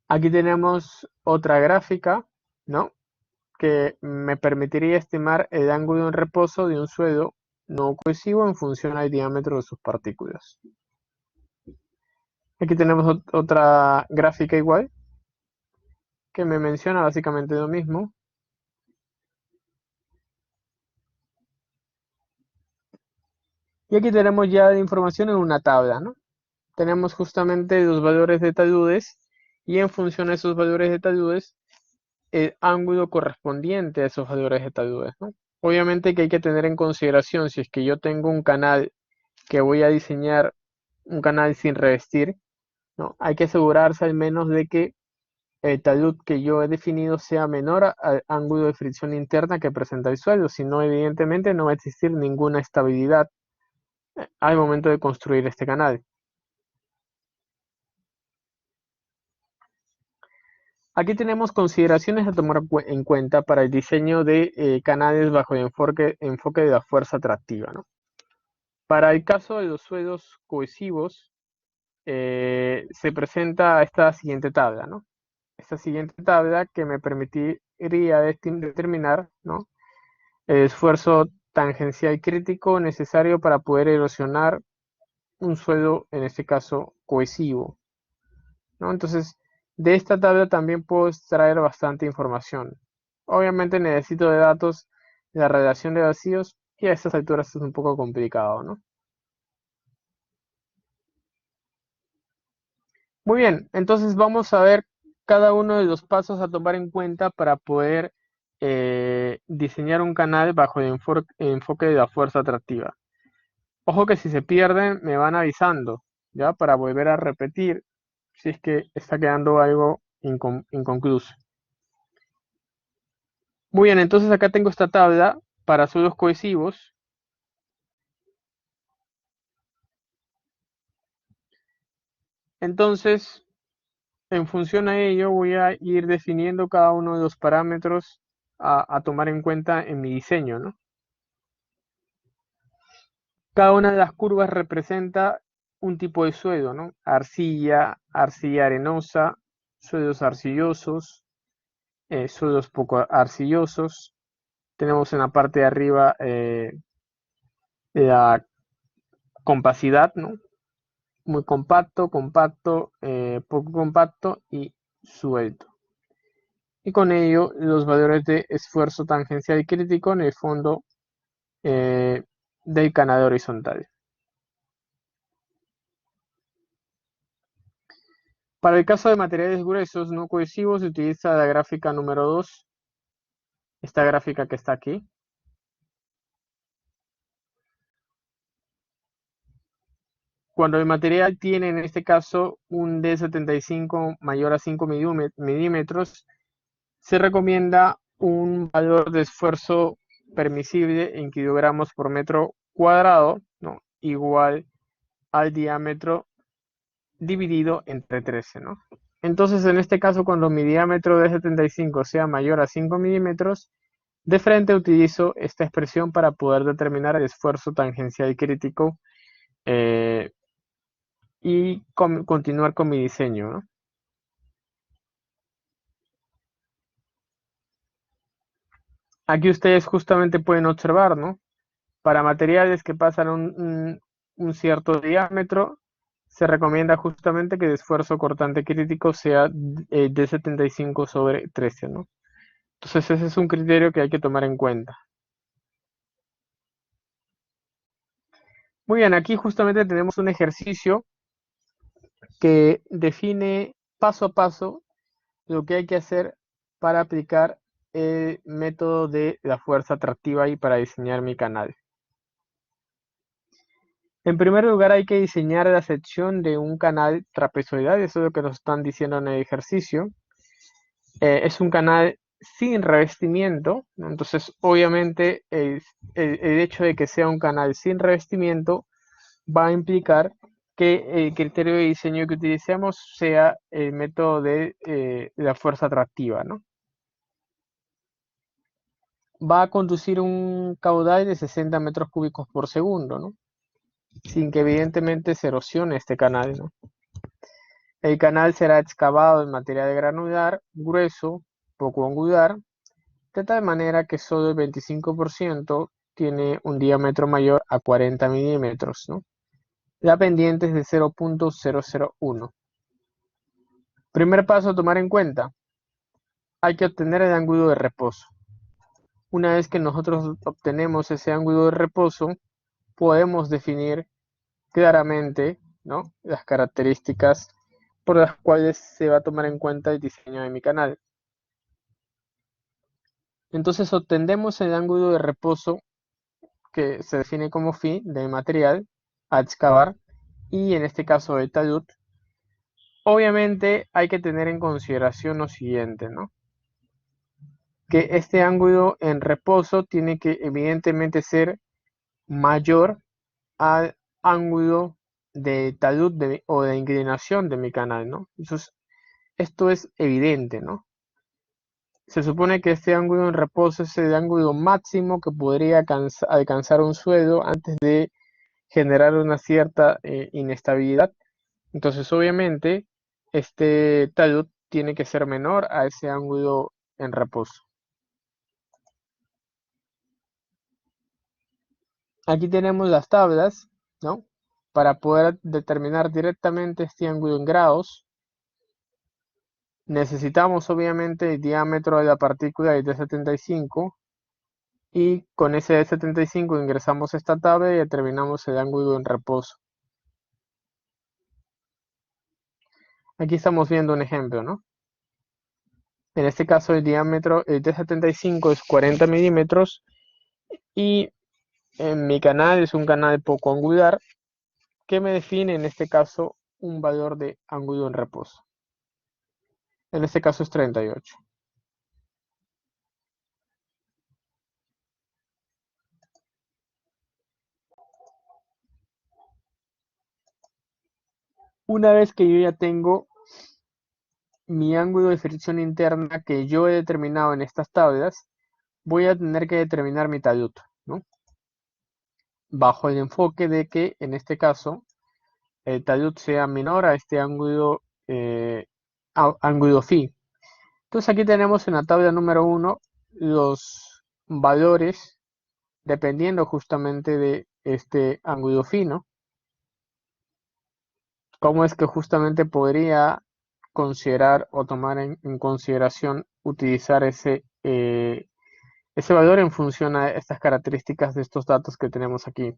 Aquí tenemos otra gráfica, ¿no? Que me permitiría estimar el ángulo en reposo de un suelo no cohesivo en función al diámetro de sus partículas. Aquí tenemos otra gráfica igual, que me menciona básicamente lo mismo. Y aquí tenemos ya la información en una tabla, ¿no? Tenemos justamente los valores de taludes y en función a esos valores de taludes, el ángulo correspondiente a esos valores de taludes, ¿no? Obviamente que hay que tener en consideración si es que yo tengo un canal que voy a diseñar, un canal sin revestir, ¿no? Hay que asegurarse al menos de que el talud que yo he definido sea menor al ángulo de fricción interna que presenta el suelo, si no, evidentemente no va a existir ninguna estabilidad al momento de construir este canal. Aquí tenemos consideraciones a tomar en cuenta para el diseño de canales bajo el enfoque de la fuerza atractiva, ¿no? Para el caso de los suelos cohesivos, se presenta esta siguiente tabla, ¿no? Esta siguiente tabla que me permitiría determinar, ¿no?, el esfuerzo tangencial crítico necesario para poder erosionar un suelo, en este caso, cohesivo, ¿no? Entonces, de esta tabla también puedo extraer bastante información. Obviamente necesito de datos de la relación de vacíos y a estas alturas es un poco complicado, ¿no? Muy bien, entonces vamos a ver cada uno de los pasos a tomar en cuenta para poder diseñar un canal bajo el enfoque de la fuerza atractiva. Ojo que si se pierden me van avisando, ¿ya? Para volver a repetir si es que está quedando algo inconcluso. Muy bien, entonces acá tengo esta tabla para suelos cohesivos. Entonces, en función a ello, voy a ir definiendo cada uno de los parámetros a tomar en cuenta en mi diseño, ¿no? Cada una de las curvas representa un tipo de suelo, ¿no? Arcilla, arcilla arenosa, suelos arcillosos, suelos poco arcillosos. Tenemos en la parte de arriba la compacidad, ¿no? Muy compacto, compacto, poco compacto y suelto. Y con ello los valores de esfuerzo tangencial y crítico en el fondo del canal horizontal. Para el caso de materiales gruesos no cohesivos se utiliza la gráfica número 2, esta gráfica que está aquí. Cuando el material tiene en este caso un D75 mayor a 5 milímetros, se recomienda un valor de esfuerzo permisible en kilogramos por metro cuadrado, ¿no? Igual al diámetro dividido entre 13, ¿no? Entonces, en este caso, cuando mi diámetro de 75 sea mayor a 5 milímetros, de frente utilizo esta expresión para poder determinar el esfuerzo tangencial crítico y continuar con mi diseño, ¿no? Aquí ustedes justamente pueden observar, ¿no? Para materiales que pasan un cierto diámetro, se recomienda justamente que el esfuerzo cortante crítico sea de 75 sobre 13, ¿no? Entonces ese es un criterio que hay que tomar en cuenta. Muy bien, aquí justamente tenemos un ejercicio que define paso a paso lo que hay que hacer para aplicar el método de la fuerza atractiva y para diseñar mi canal. En primer lugar hay que diseñar la sección de un canal trapezoidal, eso es lo que nos están diciendo en el ejercicio. Es un canal sin revestimiento, ¿no? Entonces obviamente el hecho de que sea un canal sin revestimiento va a implicar que el criterio de diseño que utilicemos sea el método de la fuerza atractiva, ¿no? Va a conducir un caudal de 60 metros cúbicos por segundo, ¿no? Sin que evidentemente se erosione este canal, ¿no? El canal será excavado en material granular, grueso, poco angular, de tal manera que solo el 25% tiene un diámetro mayor a 40 milímetros, ¿no? La pendiente es de 0.001. Primer paso a tomar en cuenta, hay que obtener el ángulo de reposo. Una vez que nosotros obtenemos ese ángulo de reposo, podemos definir claramente, ¿no?, las características por las cuales se va a tomar en cuenta el diseño de mi canal. Entonces obtendemos el ángulo de reposo que se define como phi del material a excavar y en este caso el talud. Obviamente hay que tener en consideración lo siguiente, ¿no? Que este ángulo en reposo tiene que evidentemente ser mayor al ángulo de talud o de inclinación de mi canal, ¿no? Entonces, esto es evidente, ¿no? Se supone que este ángulo en reposo es el ángulo máximo que podría alcanzar un suelo antes de generar una cierta inestabilidad. Entonces, obviamente, este talud tiene que ser menor a ese ángulo en reposo. Aquí tenemos las tablas, ¿no? Para poder determinar directamente este ángulo en grados, necesitamos obviamente el diámetro de la partícula de 75 y con ese de 75 ingresamos esta tabla y determinamos el ángulo en reposo. Aquí estamos viendo un ejemplo, ¿no? En este caso el diámetro de 75 es 40 milímetros y en mi canal es un canal poco angular que me define en este caso un valor de ángulo en reposo. En este caso es 38. Una vez que yo ya tengo mi ángulo de fricción interna que yo he determinado en estas tablas, voy a tener que determinar mi talud, ¿no? Bajo el enfoque de que, en este caso, el talud sea menor a este ángulo phi. Entonces aquí tenemos en la tabla número 1 los valores dependiendo justamente de este ángulo phi, ¿no? Cómo es que justamente podría considerar o tomar en consideración utilizar ese valor en función a estas características de estos datos que tenemos aquí.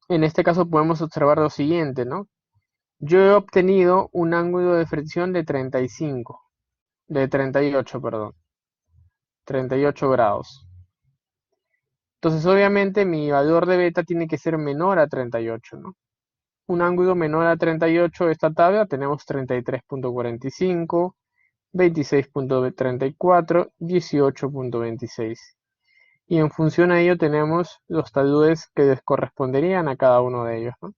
En este caso podemos observar lo siguiente, ¿no? Yo he obtenido un ángulo de fricción de 38, perdón, 38 grados. Entonces, obviamente, mi valor de beta tiene que ser menor a 38, ¿no? Un ángulo menor a 38 de esta tabla tenemos 33.45, 26.34, 18.26. Y en función a ello tenemos los taludes que les corresponderían a cada uno de ellos, ¿no?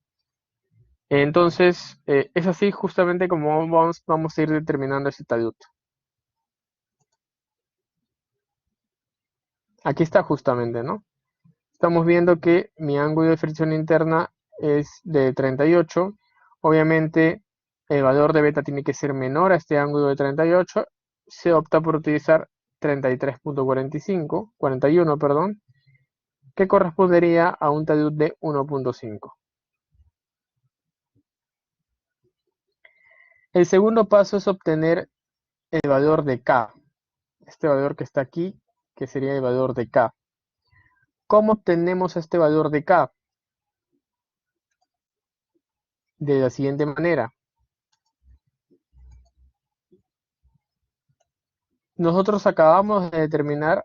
Entonces, es así justamente como vamos a ir determinando ese talud. Aquí está justamente, ¿no? Estamos viendo que mi ángulo de fricción interna es de 38. Obviamente, el valor de beta tiene que ser menor a este ángulo de 38. Se opta por utilizar 33.45, 41, perdón, que correspondería a un talud de 1.5. El segundo paso es obtener el valor de K. Este valor que está aquí, que sería el valor de K. ¿Cómo obtenemos este valor de K? De la siguiente manera. Nosotros acabamos de determinar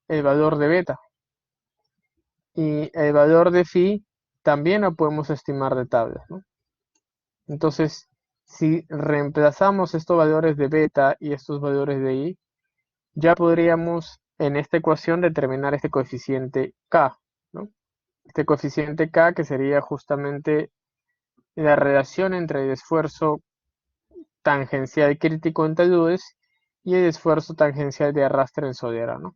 el valor de beta y el valor de phi también lo podemos estimar de tabla, ¿no? Entonces, si reemplazamos estos valores de beta y estos valores de i, ya podríamos en esta ecuación determinar este coeficiente k, ¿no? Este coeficiente k que sería justamente la relación entre el esfuerzo tangencial crítico en taludes y el esfuerzo tangencial de arrastre en solera, ¿no?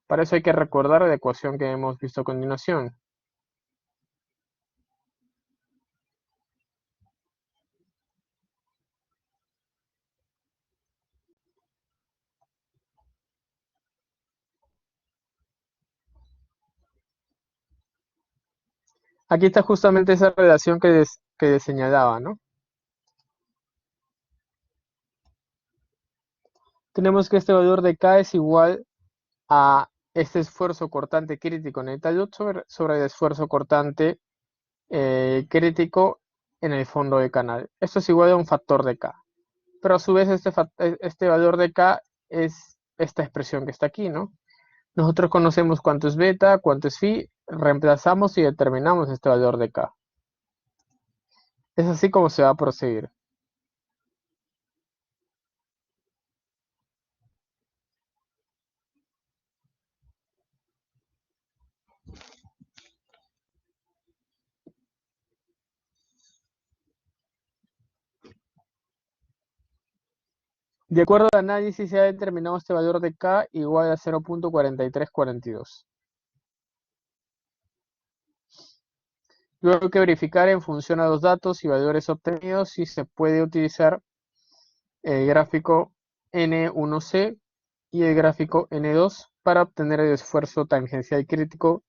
Para eso hay que recordar la ecuación que hemos visto a continuación. Aquí está justamente esa relación que les señalaba, ¿no? Tenemos que este valor de K es igual a este esfuerzo cortante crítico en el talud sobre el esfuerzo cortante crítico en el fondo del canal. Esto es igual a un factor de K. Pero a su vez este valor de K es esta expresión que está aquí, ¿no? Nosotros conocemos cuánto es beta, cuánto es phi, reemplazamos y determinamos este valor de K. Es así como se va a proceder. De acuerdo al análisis, se ha determinado este valor de K igual a 0.4342. Luego hay que verificar en función a los datos y valores obtenidos si se puede utilizar el gráfico N1C y el gráfico N2 para obtener el esfuerzo tangencial crítico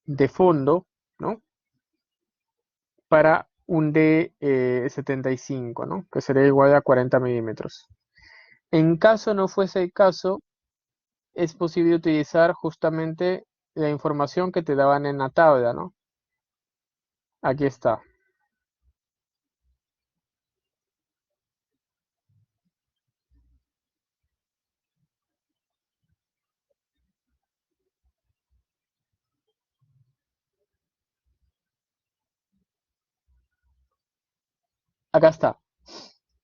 de fondo, ¿no? Para un D75, ¿no? Que sería igual a 40 milímetros. En caso no fuese el caso, es posible utilizar justamente la información que te daban en la tabla, ¿no? Aquí está. Acá está.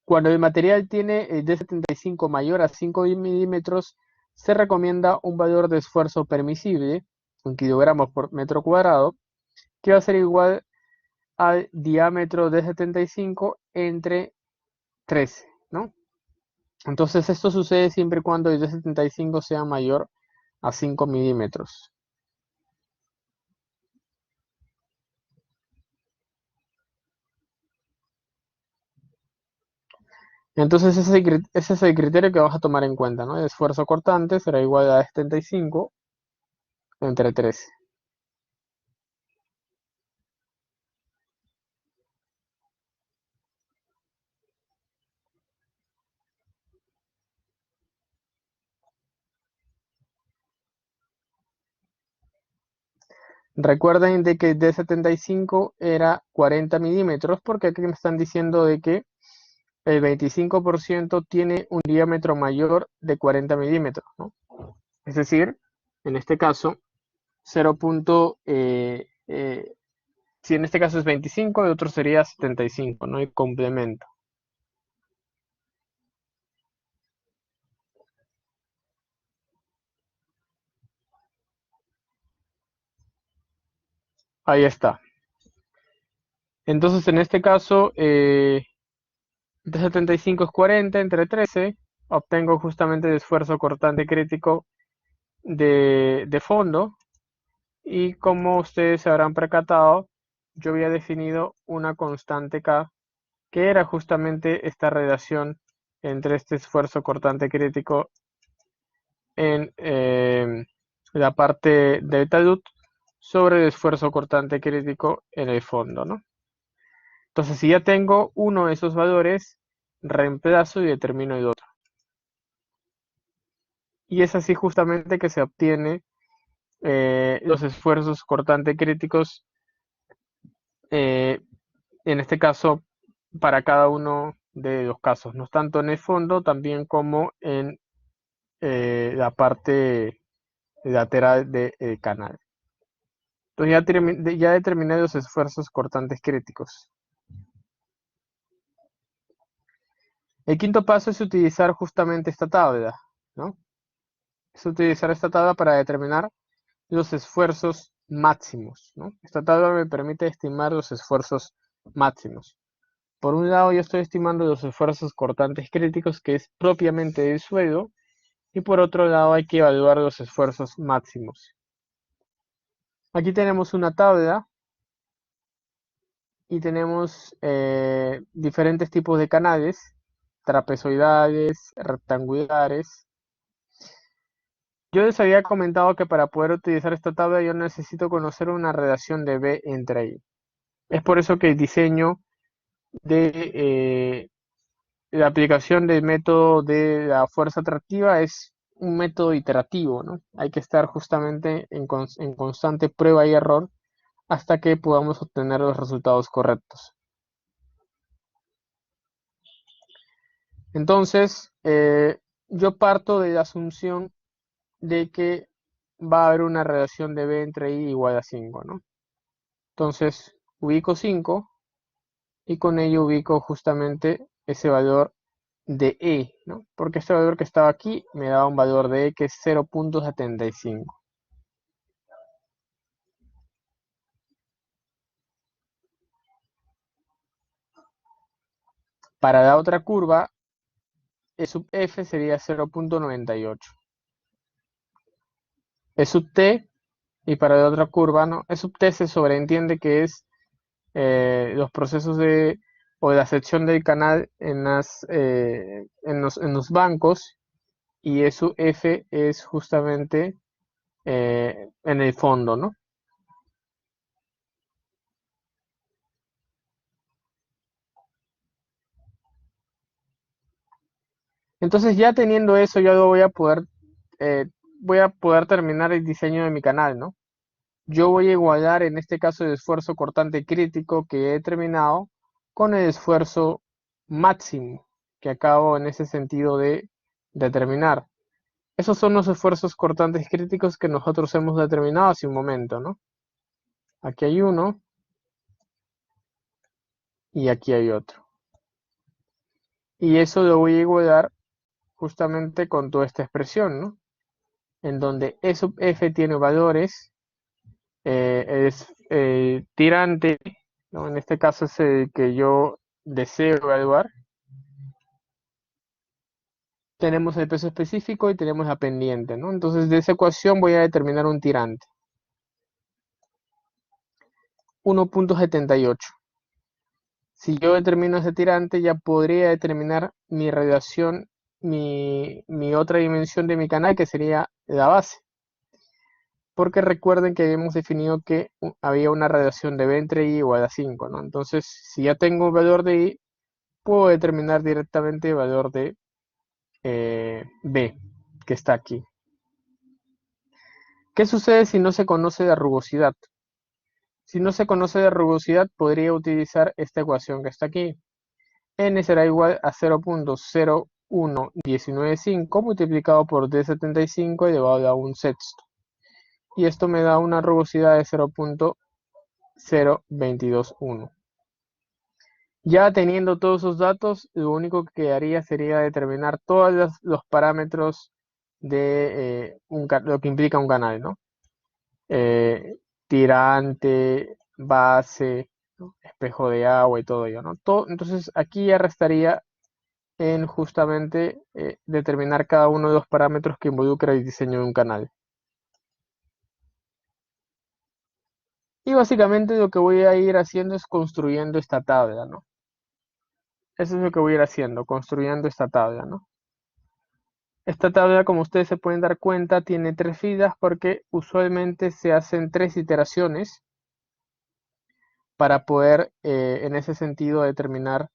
Cuando el material tiene el D75 mayor a 5 milímetros, se recomienda un valor de esfuerzo permisible, en kilogramos por metro cuadrado, que va a ser igual al diámetro D75 entre 13, ¿no? Entonces esto sucede siempre y cuando el D75 sea mayor a 5 milímetros. Entonces ese es el criterio que vas a tomar en cuenta, ¿no? El esfuerzo cortante será igual a 75 entre 13. Recuerden de que el D75 era 40 milímetros porque aquí me están diciendo de que el 25% tiene un diámetro mayor de 40 milímetros, ¿no? Es decir, en este caso, 0. Si en este caso es 25, el otro sería 75, ¿no? Y complemento. Ahí está. Entonces, en este caso, de 75 es 40 entre 13. Obtengo justamente el esfuerzo cortante crítico de fondo. Y como ustedes se habrán percatado, yo había definido una constante K, que era justamente esta relación entre este esfuerzo cortante crítico en la parte delta DUT sobre el esfuerzo cortante crítico en el fondo, ¿no? Entonces, si ya tengo uno de esos valores, reemplazo y determino el otro. Y es así justamente que se obtiene los esfuerzos cortante críticos, eh, en este caso, para cada uno de los casos, no tanto en el fondo, también como en la parte lateral del canal. Entonces ya determiné los esfuerzos cortantes críticos. El quinto paso es utilizar justamente esta tabla, ¿no? Es utilizar esta tabla para determinar los esfuerzos máximos, ¿no? Esta tabla me permite estimar los esfuerzos máximos. Por un lado, yo estoy estimando los esfuerzos cortantes críticos, que es propiamente del suelo, y por otro lado hay que evaluar los esfuerzos máximos. Aquí tenemos una tabla y tenemos diferentes tipos de canales, trapezoidales, rectangulares. Yo les había comentado que para poder utilizar esta tabla yo necesito conocer una relación de B entre ellos. Es por eso que el diseño de la aplicación del método de la fuerza atractiva es un método iterativo, ¿no? Hay que estar justamente en constante prueba y error hasta que podamos obtener los resultados correctos. Entonces, yo parto de la asunción de que va a haber una relación de B entre I igual a 5, ¿no? Entonces, ubico 5 y con ello ubico justamente ese valor de E, ¿no? Porque este valor que estaba aquí me daba un valor de E que es 0.75. Para la otra curva, E sub F sería 0.98. E sub T, y para la otra curva, ¿no? E sub T se sobreentiende que es los procesos o la sección del canal en los bancos, y E sub F es justamente en el fondo, ¿no? Entonces ya teniendo eso, yo lo voy a poder terminar el diseño de mi canal, ¿no? Yo voy a igualar en este caso el esfuerzo cortante crítico que he determinado con el esfuerzo máximo que acabo en ese sentido de determinar. Esos son los esfuerzos cortantes críticos que nosotros hemos determinado hace un momento, ¿no? Aquí hay uno y aquí hay otro. Y eso lo voy a igualar justamente con toda esta expresión, ¿no? En donde E sub F tiene valores, es tirante, ¿no? En este caso es el que yo deseo evaluar. tenemos el peso específico y tenemos la pendiente, ¿no? Entonces de esa ecuación voy a determinar un tirante. 1.78. Si yo determino ese tirante, ya podría determinar mi radiación, mi otra dimensión de mi canal, que sería la base. Porque recuerden que habíamos definido que había una radiación de B entre I igual a 5, ¿no? Entonces, si ya tengo el valor de I, puedo determinar directamente el valor de B, que está aquí. ¿Qué sucede si no se conoce la rugosidad? Si no se conoce la rugosidad, podría utilizar esta ecuación que está aquí. N será igual a 0.01195 multiplicado por D75 elevado a un sexto. Y esto me da una rugosidad de 0.0221. Ya teniendo todos esos datos, lo único que quedaría sería determinar todos los parámetros de lo que implica un canal, ¿no? Tirante, base, ¿no? Espejo de agua y todo ello, ¿no? Entonces aquí ya restaría en justamente determinar cada uno de los parámetros que involucra el diseño de un canal. Y básicamente lo que voy a ir haciendo es construyendo esta tabla, ¿no? Eso es lo que voy a ir haciendo, construyendo esta tabla, ¿no? Esta tabla, como ustedes se pueden dar cuenta, tiene 3 filas porque usualmente se hacen 3 iteraciones para poder, en ese sentido, determinar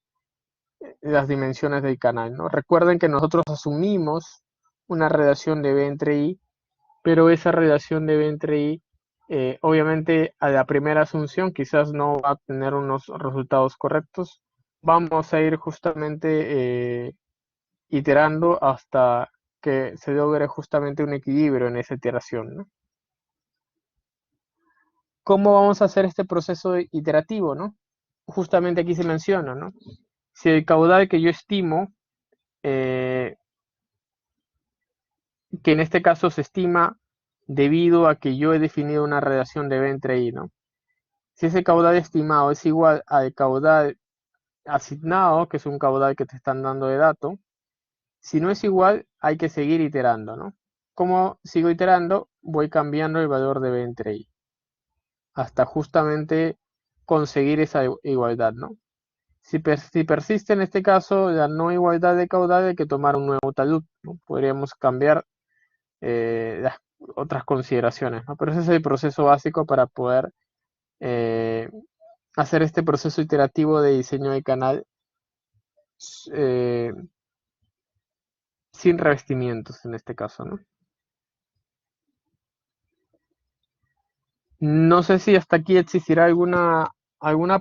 las dimensiones del canal, ¿no? Recuerden que nosotros asumimos una relación de B entre I, pero esa relación de B entre I, obviamente a la primera asunción quizás no va a tener unos resultados correctos. Vamos a ir justamente iterando hasta que se logre justamente un equilibrio en esa iteración, ¿no? ¿Cómo vamos a hacer este proceso iterativo, ¿no? Justamente aquí se menciona, ¿no? Si el caudal que yo estimo, eh, que en este caso se estima debido a que yo he definido una relación de B entre I, ¿no? Si ese caudal estimado es igual al caudal asignado, que es un caudal que te están dando de dato, si no es igual, hay que seguir iterando, ¿no? Como sigo iterando, voy cambiando el valor de B entre I, hasta justamente conseguir esa igualdad, ¿no? Si persiste en este caso la no igualdad de caudal, hay que tomar un nuevo talud, ¿no? Podríamos cambiar las otras consideraciones, ¿no? Pero ese es el proceso básico para poder eh, hacer este proceso iterativo de diseño de canal eh, sin revestimientos en este caso, ¿no? No sé si hasta aquí existirá alguna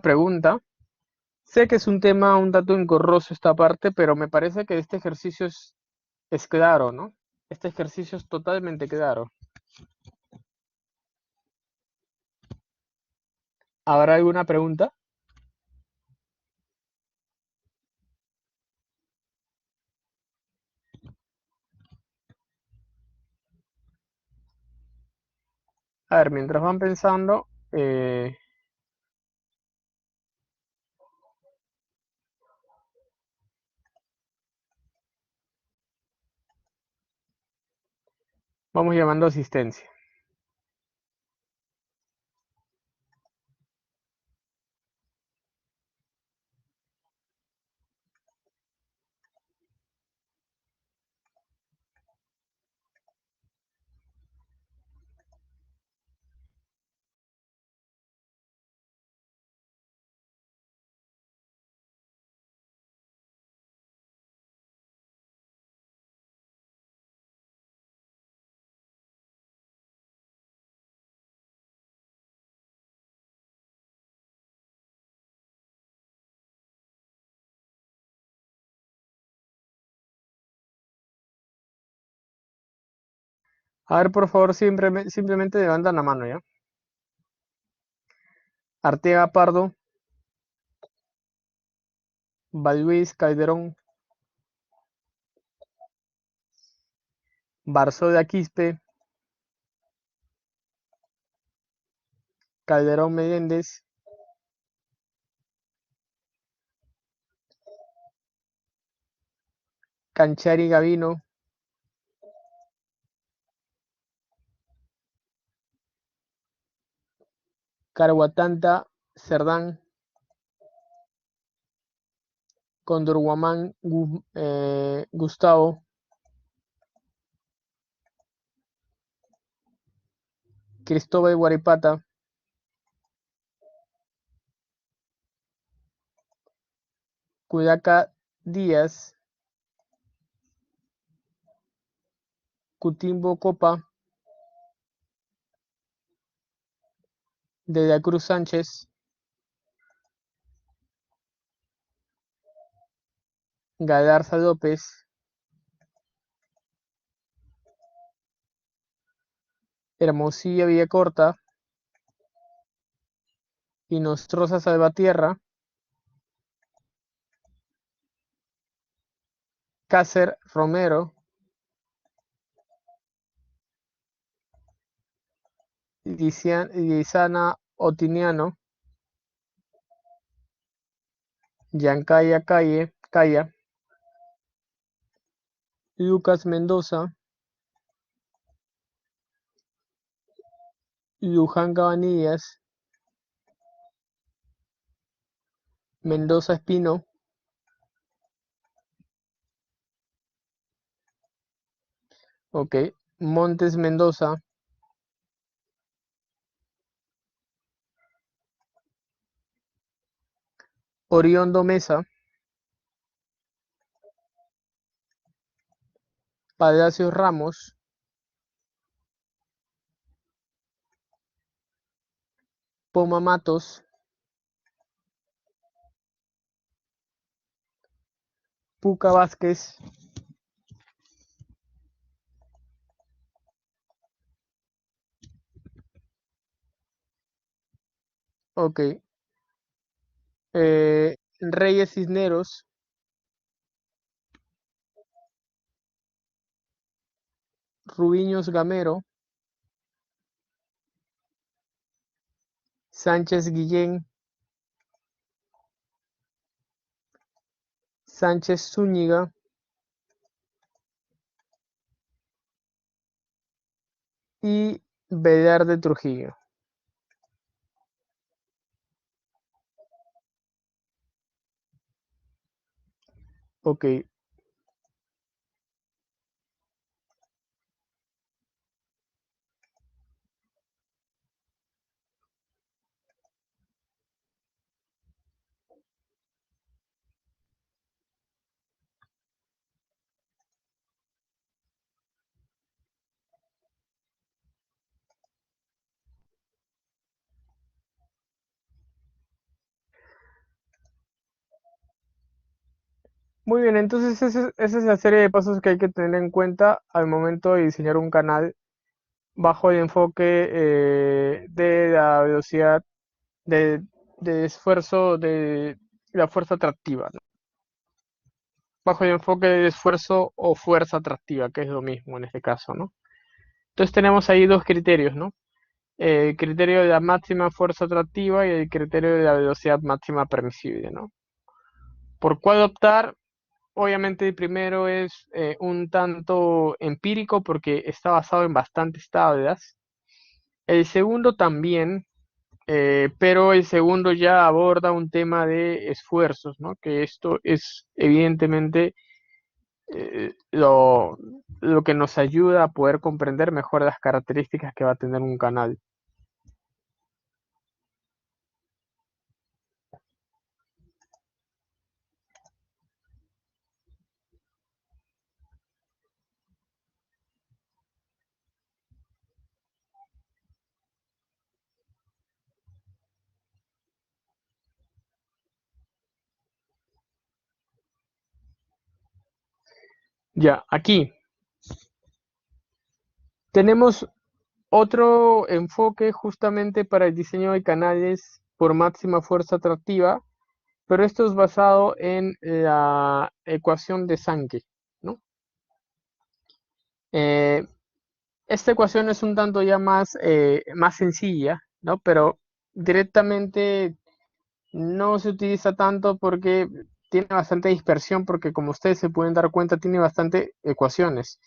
pregunta. Sé que es un tema un tanto engorroso esta parte, pero me parece que este ejercicio es claro, ¿no? Este ejercicio es totalmente claro. ¿Habrá alguna pregunta? A ver, mientras van pensando, vamos llamando asistencia. A ver, por favor, simplemente levantan la mano, ¿ya? Arteaga Pardo, Balluis Calderón, Barzola Quispe, Calderón Meléndez, Canchari Gavino, Carhuatanta Cerdán, Condorguamán Gustavo, Cristóbal Guaripata, Cudaca Díaz, Cutimbo Copa, De la Cruz Sánchez, Galarza López, Hermosilla Villacorta, Inostroza Salvatierra, Cácer Romero, Lizana Otiniano, Yancaya Calla, Lucas Mendoza, Luján Cabanillas, Mendoza Espino, ok, Montes Mendoza, Oriondo Mesa, Palacios Ramos, Poma Matos, Puca Vázquez, ok, Reyes Cisneros, Rubiños Gamero, Sánchez Guillén, Sánchez Zúñiga, y Velarde Trujillo. Ok, muy bien, entonces esa es la serie de pasos que hay que tener en cuenta al momento de diseñar un canal bajo el enfoque de la velocidad de, de esfuerzo de la fuerza atractiva, ¿no? Bajo el enfoque de esfuerzo o fuerza atractiva, que es lo mismo en este caso, ¿no? Entonces tenemos ahí dos criterios, ¿no? El criterio de la máxima fuerza atractiva y el criterio de la velocidad máxima permisible, ¿no? ¿Por cuál optar? Obviamente el primero es un tanto empírico porque está basado en bastantes tablas. El segundo también, pero el segundo ya aborda un tema de esfuerzos, ¿no? Que esto es evidentemente lo que nos ayuda a poder comprender mejor las características que va a tener un canal. Ya, aquí tenemos otro enfoque justamente para el diseño de canales por máxima fuerza atractiva, pero esto es basado en la ecuación de Sankey, ¿no? Eh, esta ecuación es un tanto ya más sencilla, ¿no? Pero directamente no se utiliza tanto porque tiene bastante dispersión porque como ustedes se pueden dar cuenta tiene bastante ecuaciones.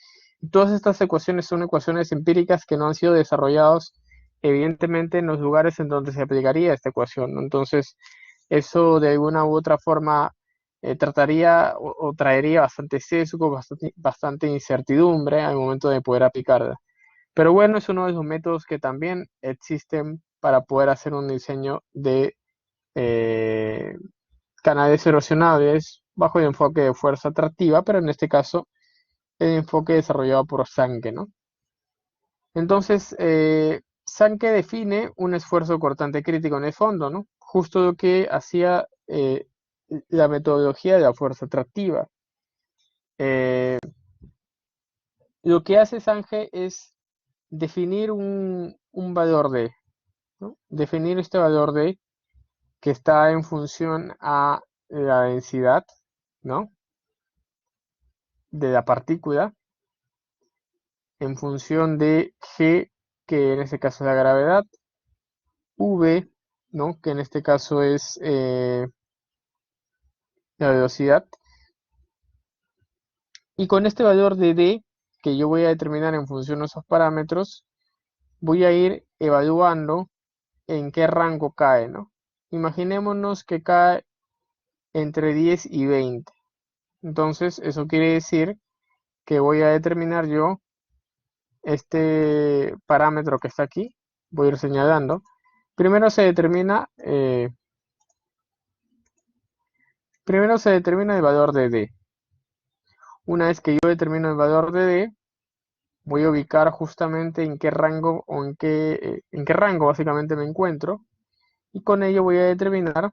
Y todas estas ecuaciones son ecuaciones empíricas que no han sido desarrolladas evidentemente en los lugares en donde se aplicaría esta ecuación, ¿no? Entonces, eso de alguna u otra forma trataría o traería bastante sesgo, bastante incertidumbre al momento de poder aplicarla. Pero bueno, es uno de los métodos que también existen para poder hacer un diseño de eh, canales erosionables bajo el enfoque de fuerza atractiva, pero en este caso el enfoque desarrollado por Sankey, ¿no? Entonces, Sankey define un esfuerzo cortante crítico en el fondo, ¿no? Justo lo que hacía la metodología de la fuerza atractiva. Eh, lo que hace Sankey es definir un valor D, ¿no? Definir este valor D que está en función a la densidad, ¿no? De la partícula, en función de G, que en este caso es la gravedad, V, ¿no? Que en este caso es la velocidad, y con este valor de D, que yo voy a determinar en función de esos parámetros, voy a ir evaluando en qué rango cae, ¿no? Imaginémonos que cae entre 10 y 20. Entonces, eso quiere decir que voy a determinar yo este parámetro que está aquí, voy a ir señalando. Primero se determina el valor de D. Una vez que yo determino el valor de D, voy a ubicar justamente en qué rango o en qué rango básicamente me encuentro, y con ello voy a determinar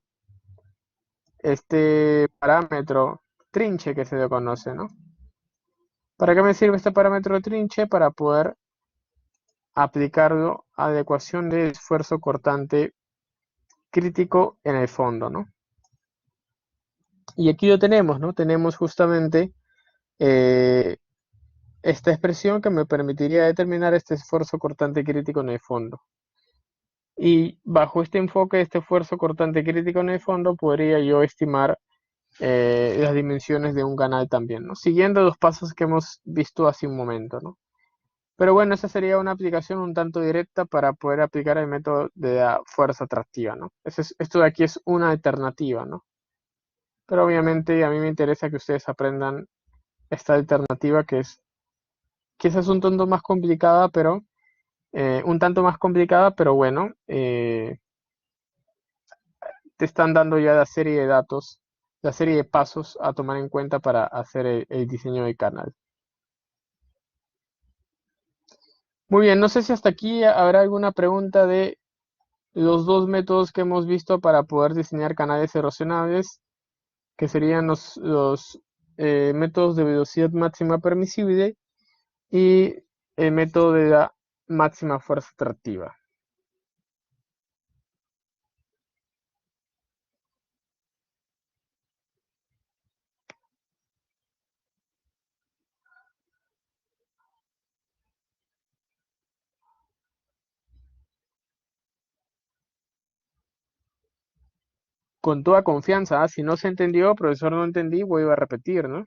este parámetro trinche que se le conoce, ¿no? ¿Para qué me sirve este parámetro trinche? Para poder aplicarlo a la ecuación de esfuerzo cortante crítico en el fondo, ¿no? Y aquí lo tenemos, ¿no? Tenemos justamente eh, esta expresión que me permitiría determinar este esfuerzo cortante crítico en el fondo. Y bajo este enfoque, este esfuerzo cortante crítico en el fondo, podría yo estimar las dimensiones de un canal también, ¿no? Siguiendo los pasos que hemos visto hace un momento, ¿no? Pero bueno, esa sería una aplicación un tanto directa para poder aplicar el método de la fuerza atractiva, ¿no? Esto de aquí es una alternativa, ¿no? Pero obviamente a mí me interesa que ustedes aprendan esta alternativa que es quizás un tanto más complicada, pero bueno, te están dando ya la serie de datos, la serie de pasos a tomar en cuenta para hacer el diseño del canal. Muy bien, no sé si hasta aquí habrá alguna pregunta de los dos métodos que hemos visto para poder diseñar canales erosionables, que serían los métodos de velocidad máxima permisible y el método de la máxima fuerza atractiva. Con toda confianza, si no se entendió, profesor, no entendí, voy a repetir, ¿no?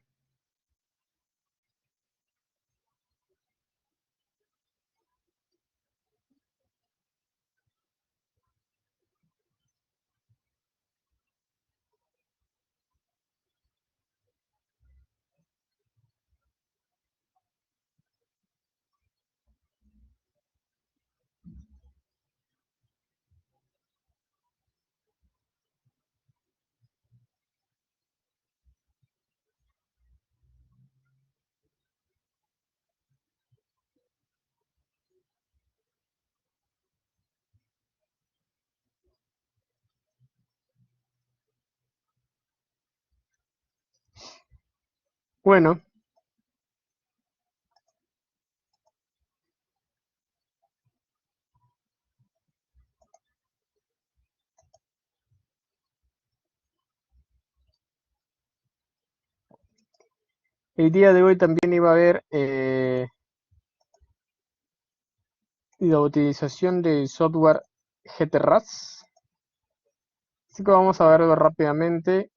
Bueno, el día de hoy también iba a haber la utilización del software GTRAS. Así que vamos a verlo rápidamente.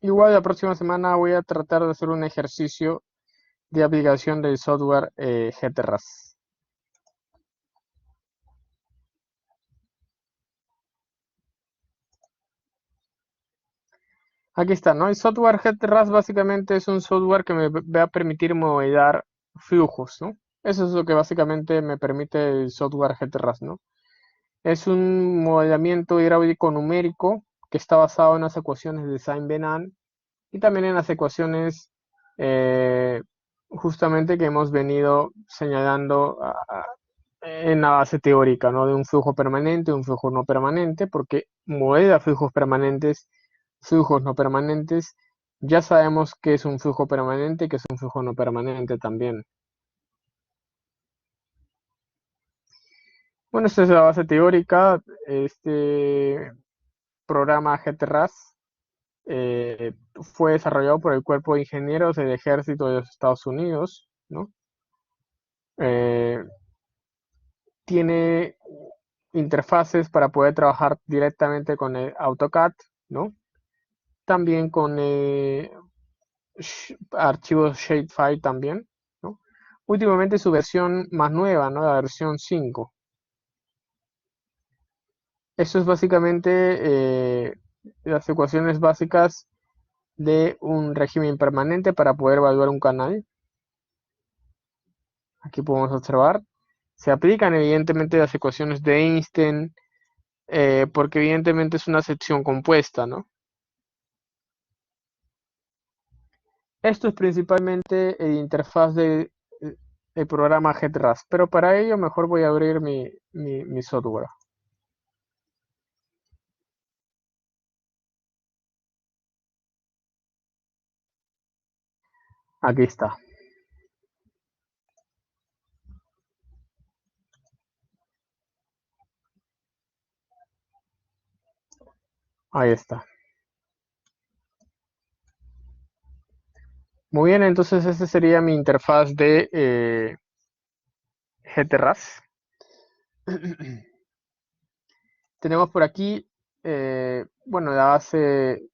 Igual la próxima semana voy a tratar de hacer un ejercicio de aplicación del software GTRAS. Aquí está, ¿no? El software GTRAS básicamente es un software que me va a permitir modelar flujos, ¿no? Eso es lo que básicamente me permite el software GTRAS, ¿no? Es un modelamiento hidráulico numérico que está basado en las ecuaciones de Saint-Venant y también en las ecuaciones eh, justamente que hemos venido señalando en la base teórica, ¿no? De un flujo permanente, un flujo no permanente, porque modela flujos permanentes, flujos no permanentes, ya sabemos que es un flujo permanente y que es un flujo no permanente también. Bueno, esta es la base teórica. Este programa GTRAS fue desarrollado por el Cuerpo de Ingenieros del Ejército de los Estados Unidos, ¿no? Eh, tiene interfaces para poder trabajar directamente con el AutoCAD, ¿no? También con archivos shapefile también, ¿no? Últimamente su versión más nueva, ¿no? La versión 5. Eso es básicamente las ecuaciones básicas de un régimen permanente para poder evaluar un canal. Aquí podemos observar. Se aplican evidentemente las ecuaciones de Einstein, porque evidentemente es una sección compuesta, ¿no? Esto es principalmente el interfaz del programa GTRAS, pero para ello mejor voy a abrir mi software. Aquí está. Ahí está. Muy bien, entonces esta sería mi interfaz de GTRAS. Tenemos por aquí, bueno, la base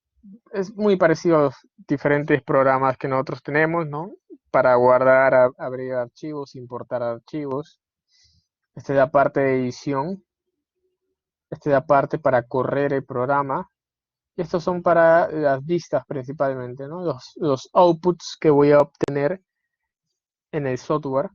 es muy parecido a los diferentes programas que nosotros tenemos, ¿no? Para guardar, abrir archivos, importar archivos. Esta es la parte de edición. Esta es la parte para correr el programa. Y estos son para las vistas principalmente, ¿no? Los outputs que voy a obtener en el software.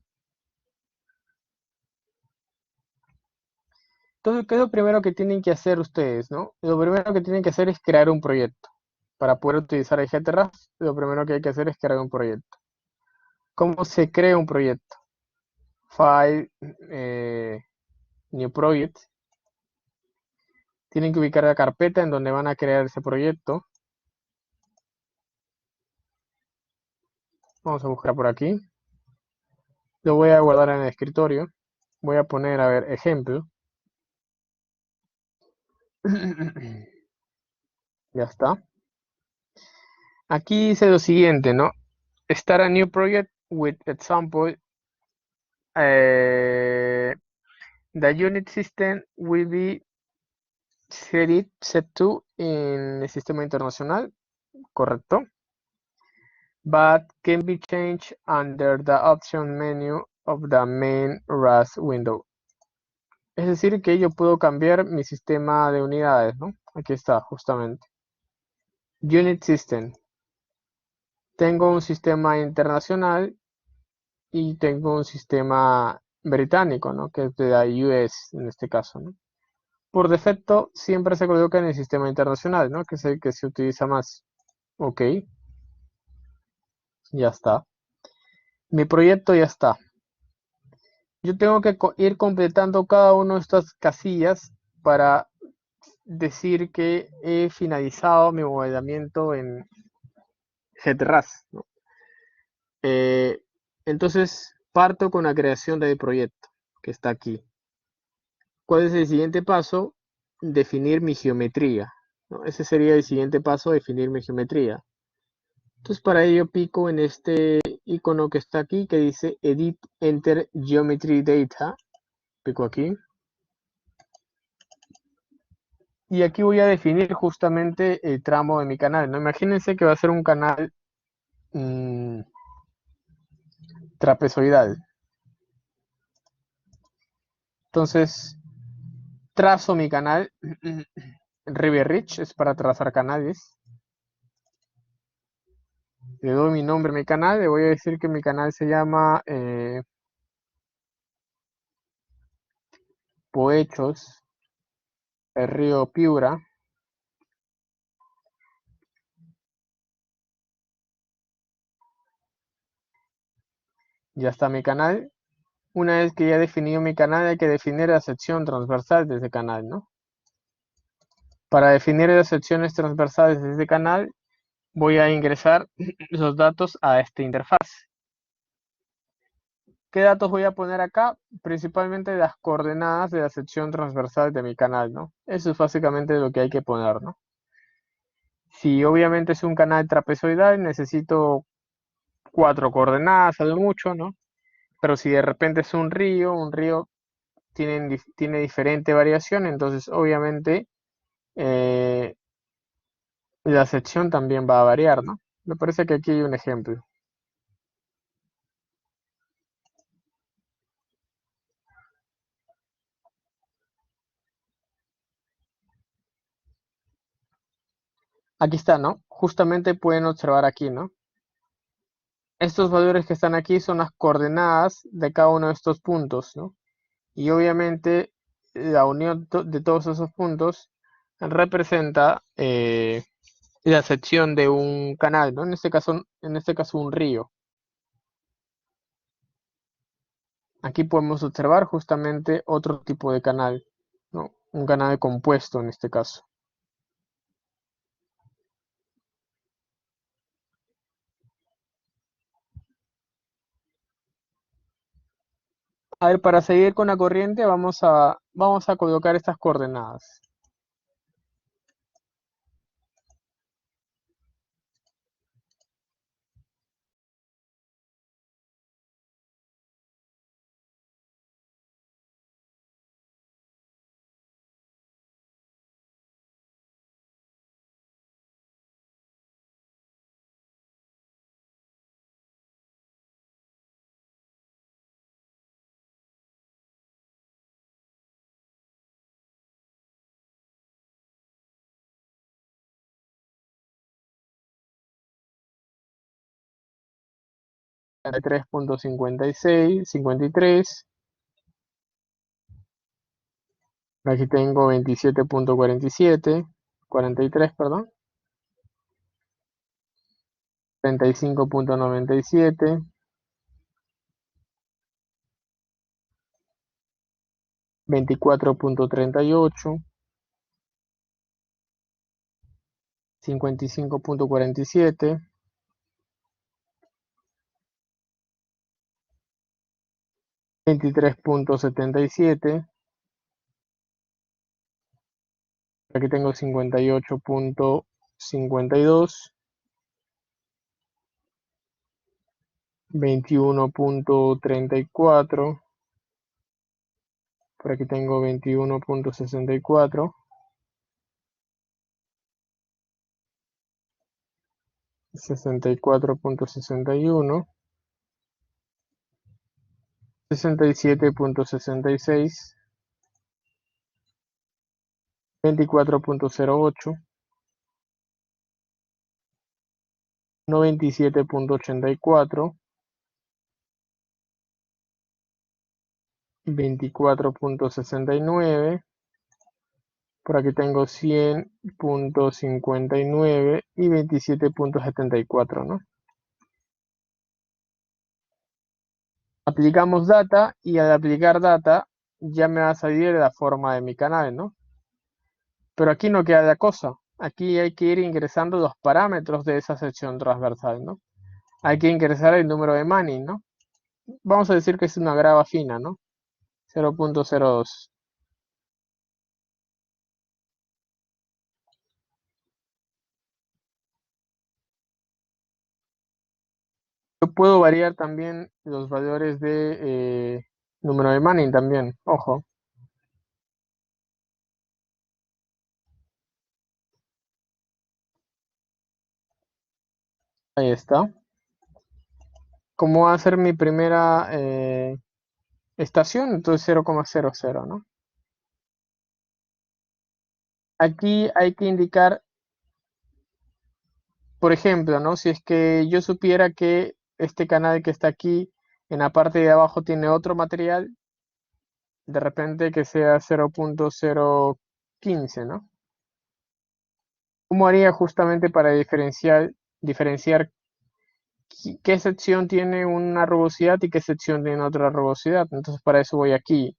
Entonces, ¿qué es lo primero que tienen que hacer ustedes, no? Lo primero que tienen que hacer es crear un proyecto. Para poder utilizar el GTRAS, lo primero que hay que hacer es crear un proyecto. ¿Cómo se crea un proyecto? File, New Project. Tienen que ubicar la carpeta en donde van a crear ese proyecto. Vamos a buscar por aquí. Lo voy a guardar en el escritorio. Voy a poner, a ver, ejemplo. Ya está. Aquí dice lo siguiente, ¿no? Start a new project with example. The unit system will be set to en el sistema internacional, correcto. But can be changed under the option menu of the main RAS window. Es decir, que yo puedo cambiar mi sistema de unidades, ¿no? Aquí está, justamente. Unit System. Tengo un sistema internacional y tengo un sistema británico, ¿no? Que es de la US en este caso, ¿no? Por defecto siempre se coloca en el sistema internacional, ¿no? Que es el que se utiliza más. Ok, ya está. Mi proyecto ya está. Yo tengo que ir completando cada una de estas casillas para decir que he finalizado mi modelamiento en GTRAS, ¿no? Eh, entonces parto con la creación del proyecto que está aquí. ¿Cuál es el siguiente paso? Definir mi geometría, ¿no? Ese sería el siguiente paso, definir mi geometría. Entonces para ello pico en este icono que está aquí que dice Edit Enter Geometry Data. Pico aquí. Y aquí voy a definir justamente el tramo de mi canal, ¿no? Imagínense que va a ser un canal mm, trapezoidal. Entonces, trazo mi canal. River Rich es para trazar canales. Le doy mi nombre a mi canal. Le voy a decir que mi canal se llama Poechos, el río Piura. Ya está mi canal. Una vez que ya he definido mi canal, hay que definir la sección transversal de ese canal, ¿no? Para definir las secciones transversales de ese canal, voy a ingresar los datos a esta interfaz. ¿Qué datos voy a poner acá? Principalmente las coordenadas de la sección transversal de mi canal, ¿no? Eso es básicamente lo que hay que poner, ¿no? Si obviamente es un canal trapezoidal, necesito 4 coordenadas, a lo mucho, ¿no? Pero si de repente es un río tiene diferente variación, entonces obviamente eh, la sección también va a variar, ¿no? Me parece que aquí hay un ejemplo. Aquí está, ¿no? Justamente pueden observar aquí, ¿no? Estos valores que están aquí son las coordenadas de cada uno de estos puntos, ¿no? Y obviamente la unión de todos esos puntos representa la sección de un canal, ¿no? En este caso un río. Aquí podemos observar justamente otro tipo de canal, ¿no? Un canal compuesto en este caso. A ver, para seguir con la corriente vamos a colocar estas coordenadas. Tres punto cincuenta y seis, 53. Aquí tengo 27.47, 43, perdón. 35.97, 24.38, 55.47, 23.77. Aquí tengo 58.52, 21.34. Por aquí tengo 21.64, 64.61, 67.66, 24.08, 97.84, 24.69. Por aquí tengo 100.59 y 27.74, ¿no? Aplicamos data y al aplicar data ya me va a salir la forma de mi canal, ¿no? Pero aquí no queda la cosa. Aquí hay que ir ingresando los parámetros de esa sección transversal, ¿no? Hay que ingresar el número de Manning, ¿no? Vamos a decir que es una grava fina, ¿no? 0.02. Yo puedo variar también los valores de número de Manning también, ojo. Ahí está. ¿Cómo va a ser mi primera estación? Entonces 0,00, ¿no? Aquí hay que indicar, por ejemplo, ¿no? Si es que yo supiera que este canal que está aquí en la parte de abajo tiene otro material, de repente que sea 0,015, ¿no? ¿Cómo haría justamente para diferenciar qué sección tiene una rugosidad y qué sección tiene otra rugosidad? Entonces para eso voy aquí,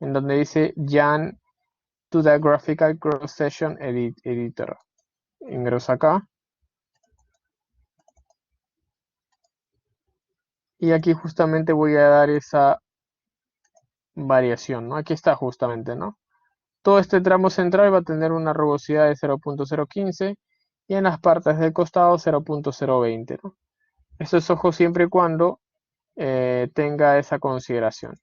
en donde dice Jan to the Graphical Cross Section Editor. Ingreso acá. Y aquí justamente voy a dar esa variación, ¿no? Aquí está justamente, ¿no? Todo este tramo central va a tener una rugosidad de 0,015 y en las partes del costado 0,020, ¿no? Eso es ojo siempre y cuando tenga esa consideración.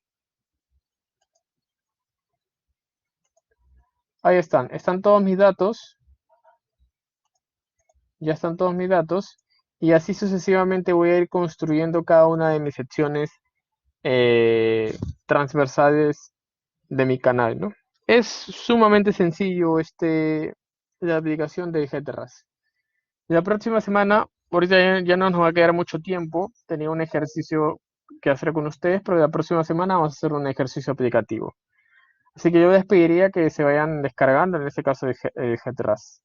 Ahí están todos mis datos, ya están todos mis datos y así sucesivamente voy a ir construyendo cada una de mis secciones eh, transversales de mi canal, ¿no? Es sumamente sencillo la aplicación de GTRAS. La próxima semana, ahorita ya no nos va a quedar mucho tiempo, tenía un ejercicio que hacer con ustedes, pero la próxima semana vamos a hacer un ejercicio aplicativo. Así que yo les pediría que se vayan descargando, en este caso, el GTRAS.